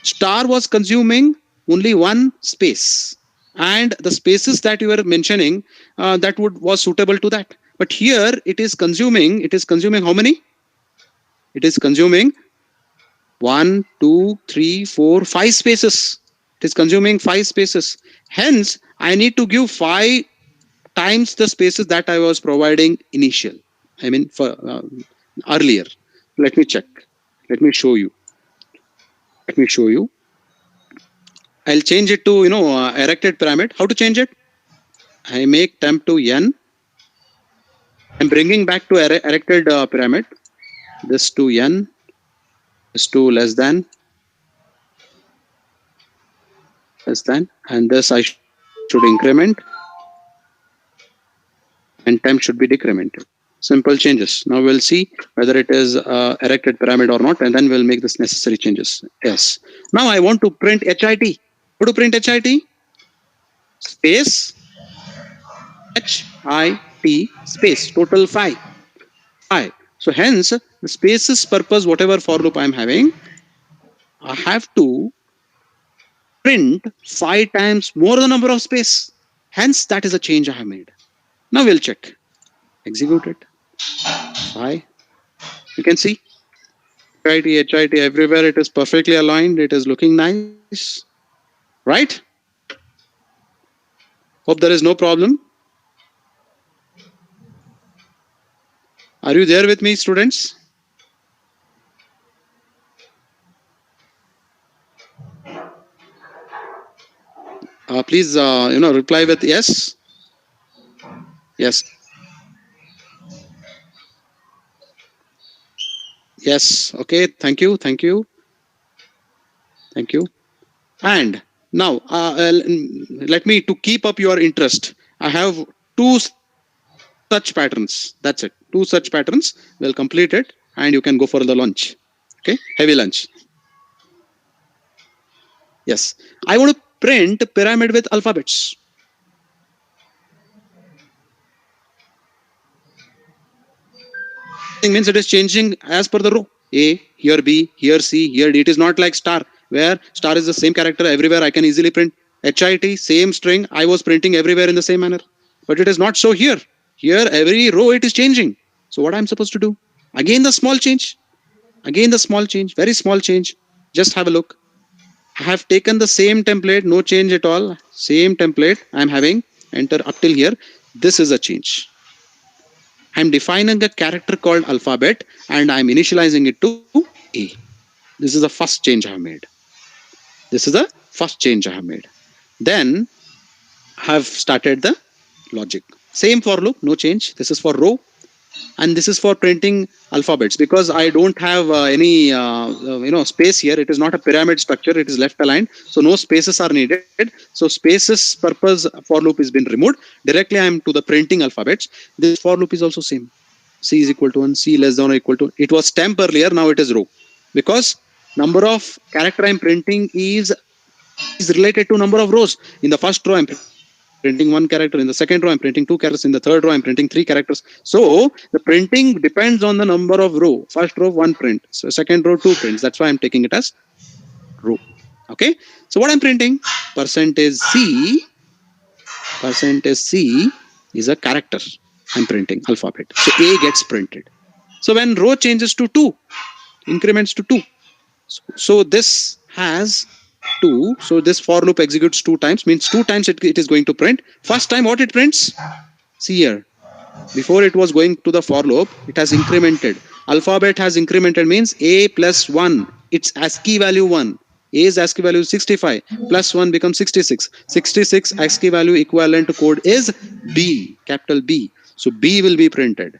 A: star was consuming only one space. And the spaces that you were mentioning, that would was suitable to that. But here it is consuming how many? It is consuming one, two, three, four, five spaces. It is consuming five spaces. Hence, I need to give five times the spaces that I was providing initial. I mean, for earlier. Let me check. Let me show you. Let me show you. I'll change it to erected pyramid. How to change it? I make temp to n. I'm bringing back to erected pyramid. This to n. This to less than, and this I should increment, and temp should be decremented. Simple changes. Now we'll see whether it is erected pyramid or not, and then we'll make this necessary changes. Yes. Now I want to print HIT. How to print HIT? Space HIT space total 5. 5. So hence the spaces purpose whatever for loop I'm having, I have to print 5 times more the number of space. Hence that is a change I have made. Now we'll check. Execute it. 5. You can see HIT everywhere. It is perfectly aligned. It is looking nice. Right? Hope there is no problem. Are you there with me, students? Please, reply with yes. Yes. Yes. Okay. Thank you. Thank you. Thank you. And now, let me, to keep up your interest, I have two such patterns. That's it. Two such patterns. We'll complete it and you can go for the lunch. Okay. Heavy lunch. Yes. I want to print pyramid with alphabets. Means it is changing as per the row. A, here B, here C, here D. It is not like star, where star is the same character everywhere. I can easily print. HIT, same string. I was printing everywhere in the same manner. But it is not so here. Here, every row it is changing. So what I'm supposed to do? Again, the small change. Again, the small change. Very small change. Just have a look. I have taken the same template, no change at all. Same template I'm having. Enter up till here. This is a change. I'm defining a character called alphabet and I'm initializing it to A. This is the first change I have made. This is the first change I have made. Then I have started the logic. Same for loop, no change. This is for row and this is for printing alphabets because I don't have any space here. It is not a pyramid structure. It is left aligned. So no spaces are needed. So spaces purpose for loop has been removed. Directly I am to the printing alphabets. This for loop is also same. C is equal to 1, C less than or equal to. It was temp earlier, now it is row. Because number of character I'm printing is related to number of rows. In the first row, I'm printing one character. In the second row, I'm printing two characters. In the third row, I'm printing three characters. So the printing depends on the number of row. First row, one print. So second row, two prints. That's why I'm taking it as row. Okay. So what I'm printing? Percentage C. Percentage C is a character. I'm printing alphabet. So A gets printed. So when row changes to 2, increments to 2. So this has 2. So this for loop executes 2 times, means 2 times it is going to print. First time what it prints? See here. Before it was going to the for loop, it has incremented. Alphabet has incremented means A plus 1. Its ASCII value 1. A's ASCII value is 65. Plus 1 becomes 66. 66 ASCII value equivalent to code is B, capital B. So B will be printed.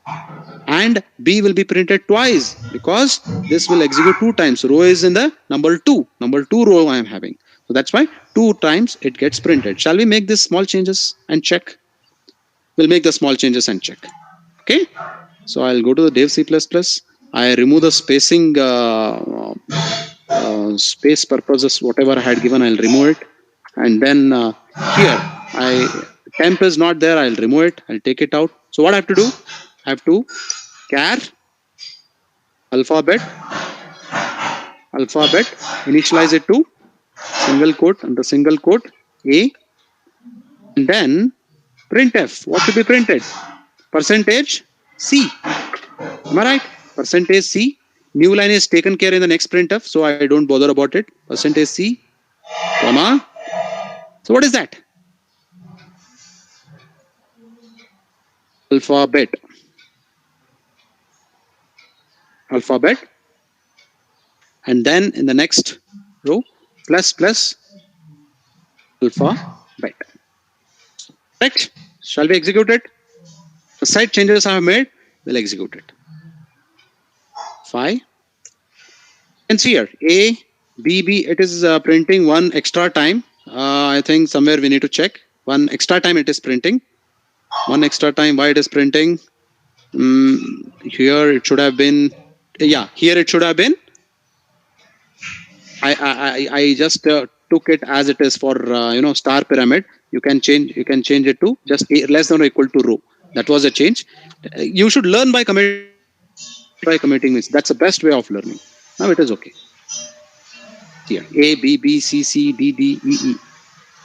A: And B will be printed twice because this will execute 2 times. Row is in the number 2. Number 2 row I am having. So that's why 2 times it gets printed. Shall we make these small changes and check? We'll make the small changes and check. Okay. So I'll go to the dev C++. I remove the spacing, space purposes, whatever I had given, I'll remove it. And then here, temp is not there, I'll remove it. I'll take it out. So what I have to do? I have to char alphabet, initialize it to single quote, and the single quote A, and then printf. What to be printed? Percentage C. Am I right? Percentage C. New line is taken care in the next printf, so I don't bother about it. Percentage C, comma. So what is that? Alphabet. And then in the next row, plus alphabet. Right? Shall we execute it? The site changes I have made, we'll execute it. 5. And see here, A, B, B, it is printing one extra time. I think somewhere we need to check. One extra time it is printing. One extra time, why it is printing? Here it should have been, yeah, here it should have been. I just took it as it is for star pyramid. You can change it to just less than or equal to row. That was a change. You should learn by committing means that's the best way of learning. Now it is okay. Here A, B, B, C, C, D, D, E, E.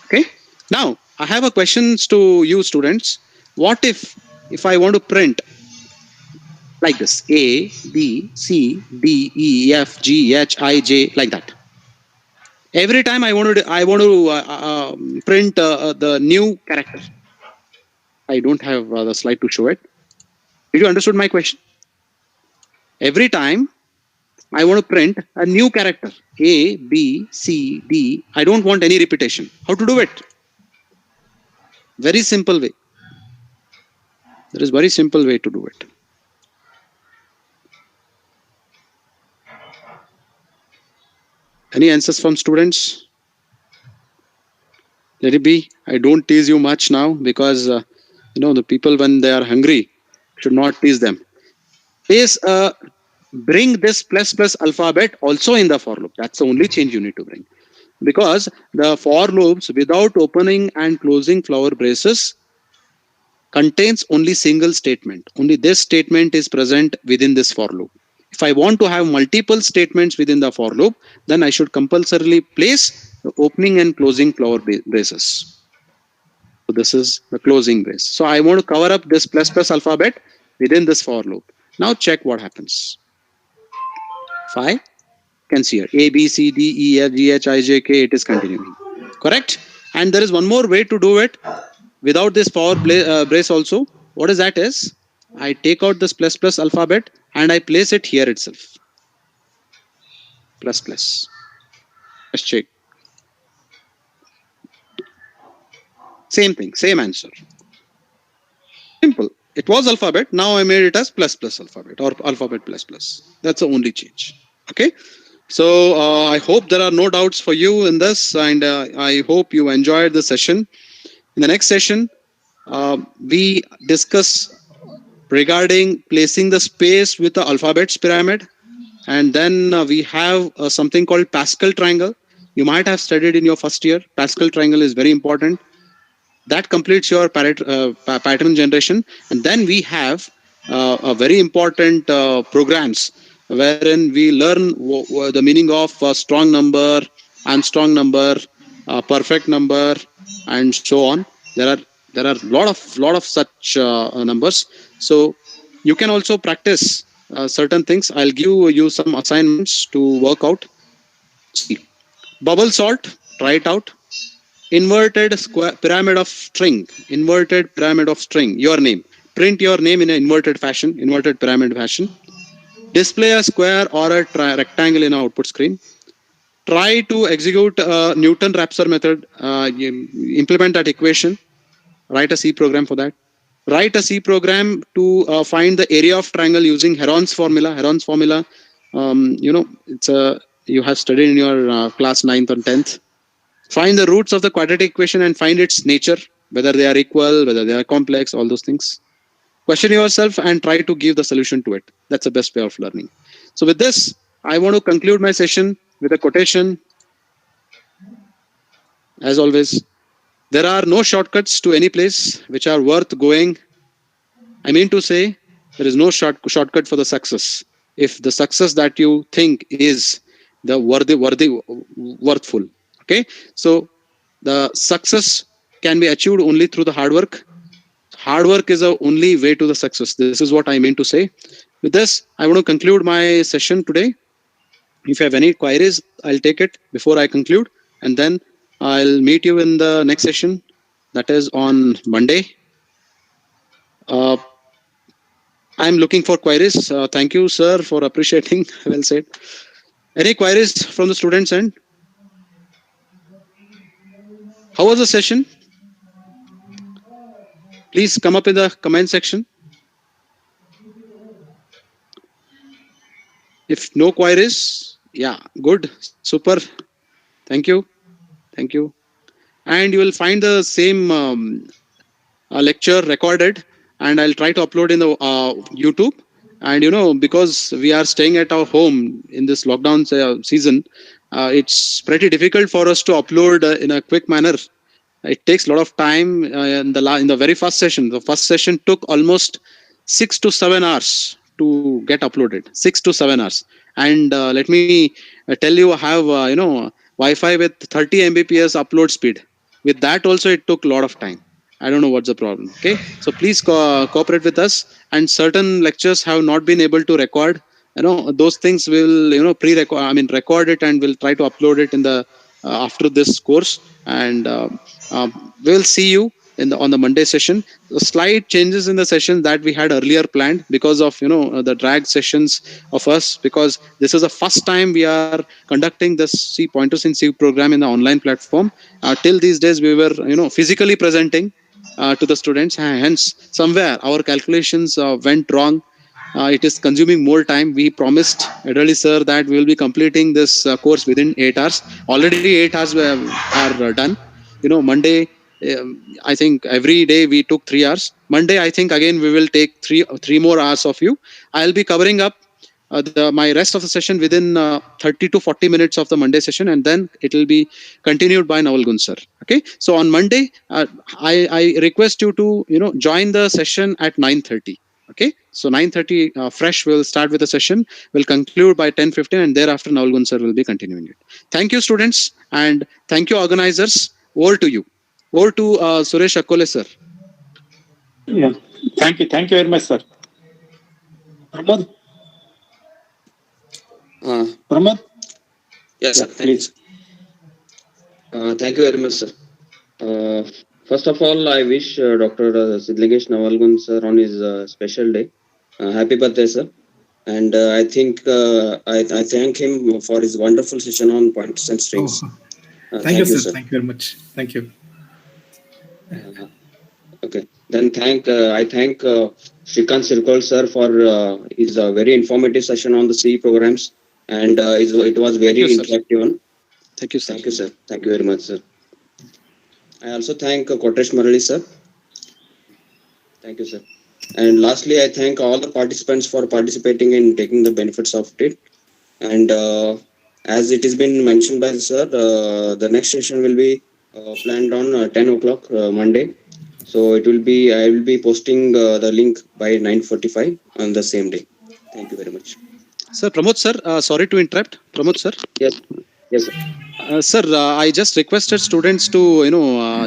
A: Okay. Now I have a questions to you students. What if I want to print like this: A, B, C, D, E, F, G, H, I, J, like that. Every time I want to print the new character. I don't have the slide to show it. Did you understood my question? Every time I want to print a new character, A, B, C, D. I don't want any repetition. How to do it? Very simple way. There is very simple way to do it. Any answers from students? Let it be. I don't tease you much now because the people, when they are hungry, should not tease them. Please bring this plus alphabet also in the for loop. That's the only change you need to bring. Because the for loops without opening and closing flower braces contains only single statement. Only this statement is present within this for loop. If I want to have multiple statements within the for loop, then I should compulsorily place the opening and closing flower braces. So this is the closing brace. So I want to cover up this plus alphabet within this for loop. Now check what happens. 5. Can see here A, B, C, D, E, F, G, H, I, J, K. It is continuing. Correct? And there is one more way to do it without this power brace also. What is that is? I take out this plus alphabet and I place it here itself. Plus. Let's check. Same thing, same answer. Simple. It was alphabet. Now I made it as plus alphabet or alphabet plus. That's the only change. Okay. So I hope there are no doubts for you in this, and I hope you enjoyed the session. In the next session, we discuss regarding placing the space with the alphabets pyramid, and then we have something called Pascal triangle. You might have studied in your first year. Pascal triangle is very important. That completes your pattern generation, and then we have a very important programs wherein we learn the meaning of strong number, unstrong number, perfect number, and so on. There are lot of such numbers. So you can also practice certain things. I'll give you some assignments to work out. See, bubble sort, try it out. Inverted square pyramid of string. Inverted pyramid of string. Your name. Print your name in an inverted fashion, inverted pyramid fashion. Display a square or a rectangle in an output screen. Try to execute Newton-Raphson method. Implement that equation. Write a C program for that. Write a C program to find the area of triangle using Heron's formula. Heron's formula, it's a you have studied in your class 9th or 10th. Find the roots of the quadratic equation and find its nature, whether they are equal, whether they are complex, all those things. Question yourself and try to give the solution to it. That's the best way of learning. So with this, I want to conclude my session with a quotation. As always, there are no shortcuts to any place which are worth going. I mean to say, there is no shortcut for the success. If the success that you think is the worthful. Okay, so the success can be achieved only through the hard work. Hard work is the only way to the success. This is what I mean to say. With this, I want to conclude my session today. If you have any queries, I'll take it before I conclude, and then I'll meet you in the next session, that is on Monday. Uh, I'm looking for queries. Thank you, sir, for appreciating. Well said. Any queries from the students' end? How was the session? Please come up in the comment section. If no queries, yeah, good, super. Thank you. Thank you. And you will find the same lecture recorded, and I'll try to upload in the YouTube. And because we are staying at our home in this lockdown season, it's pretty difficult for us to upload in a quick manner. It takes a lot of time. In the very first session, the first session took almost 6 to 7 hours to get uploaded. 6 to 7 hours. And let me tell you, I have Wi-Fi with 30 Mbps upload speed. With that also, it took a lot of time. I don't know what's the problem. Okay, so please cooperate with us. And certain lectures have not been able to record. Those things will pre-record. I mean, record it, and we'll try to upload it in the after this course. And we'll see you on the Monday session. The slight changes in the session that we had earlier planned because of the drag sessions of us, because this is the first time we are conducting this C Pointers in C program in the online platform. Till these days we were physically presenting to the students, hence somewhere our calculations went wrong. It is consuming more time. We promised Edali sir that we will be completing this course within 8 hours. Already 8 hours are done. Monday, I think every day we took 3 hours. Monday, I think again we will take three more hours of you. I'll be covering up my rest of the session within 30 to 40 minutes of the Monday session, and then it will be continued by Naval Gun sir. Okay, so on Monday, I request you to join the session at 9:30. Okay, so 9:30 fresh will start with the session. Will conclude by 10:15, and thereafter Naval Gun sir will be continuing it. Thank you, students, and thank you, organizers. Over to you. Over to Suresh Akole sir.
B: Yeah, thank you very much, sir. Pramod. Pramod.
C: Yes, sir.
B: Please.
C: Thank you very much, sir. First of all, I wish Dr. Sidligesh Navalgun sir on his special day. Happy birthday, sir. And I think I thank him for his wonderful session on pointers and strings.
D: Thank you, sir. Thank you very much. Thank you.
C: Okay. Then I thank Shrikant Sirkol sir for his very informative session on the C programs, and it was very interactive one.
A: Thank you, sir.
C: Thank you, sir. Thank you very much, sir. I also thank Kotesh Murali, sir. Thank you, sir. And lastly, I thank all the participants for participating in taking the benefits of it. And as it has been mentioned by the sir, the next session will be planned on 10 o'clock Monday. So I will be posting the link by 9:45 on the same day. Thank you very much.
A: Sir, Pramod sir, sorry to interrupt. Pramod sir.
C: Yes, sir.
A: Sir, I just requested students to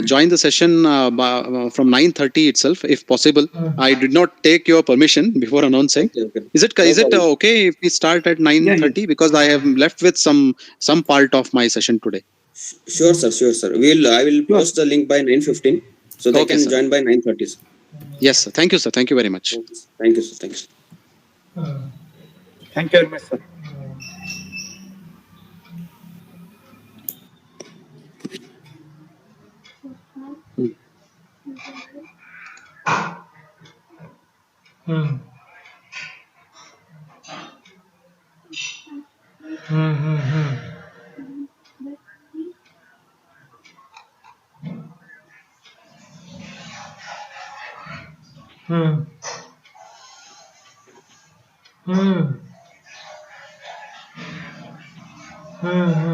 A: join the session from 9:30 itself, if possible. I did not take your permission before announcing.
C: Okay, okay.
A: Is it
C: No
A: is it
C: problem.
A: okay if we start at
D: Yeah,
A: 9:30, because I have left with some part of my session today.
C: Sure, sir. Sure, sir. I will
D: Sure.
C: post the link by 9:15, so they
A: Okay,
C: can
A: sir.
C: join by 9:30. Sir.
A: Yes, sir. Thank you, sir. Thank you very much.
C: Okay, sir. Thank you, sir. Thank you, sir.
B: Thank you very much, sir.
E: Hmm. Hmm. Hmm. Hmm. Hmm. Hmm. Hmm.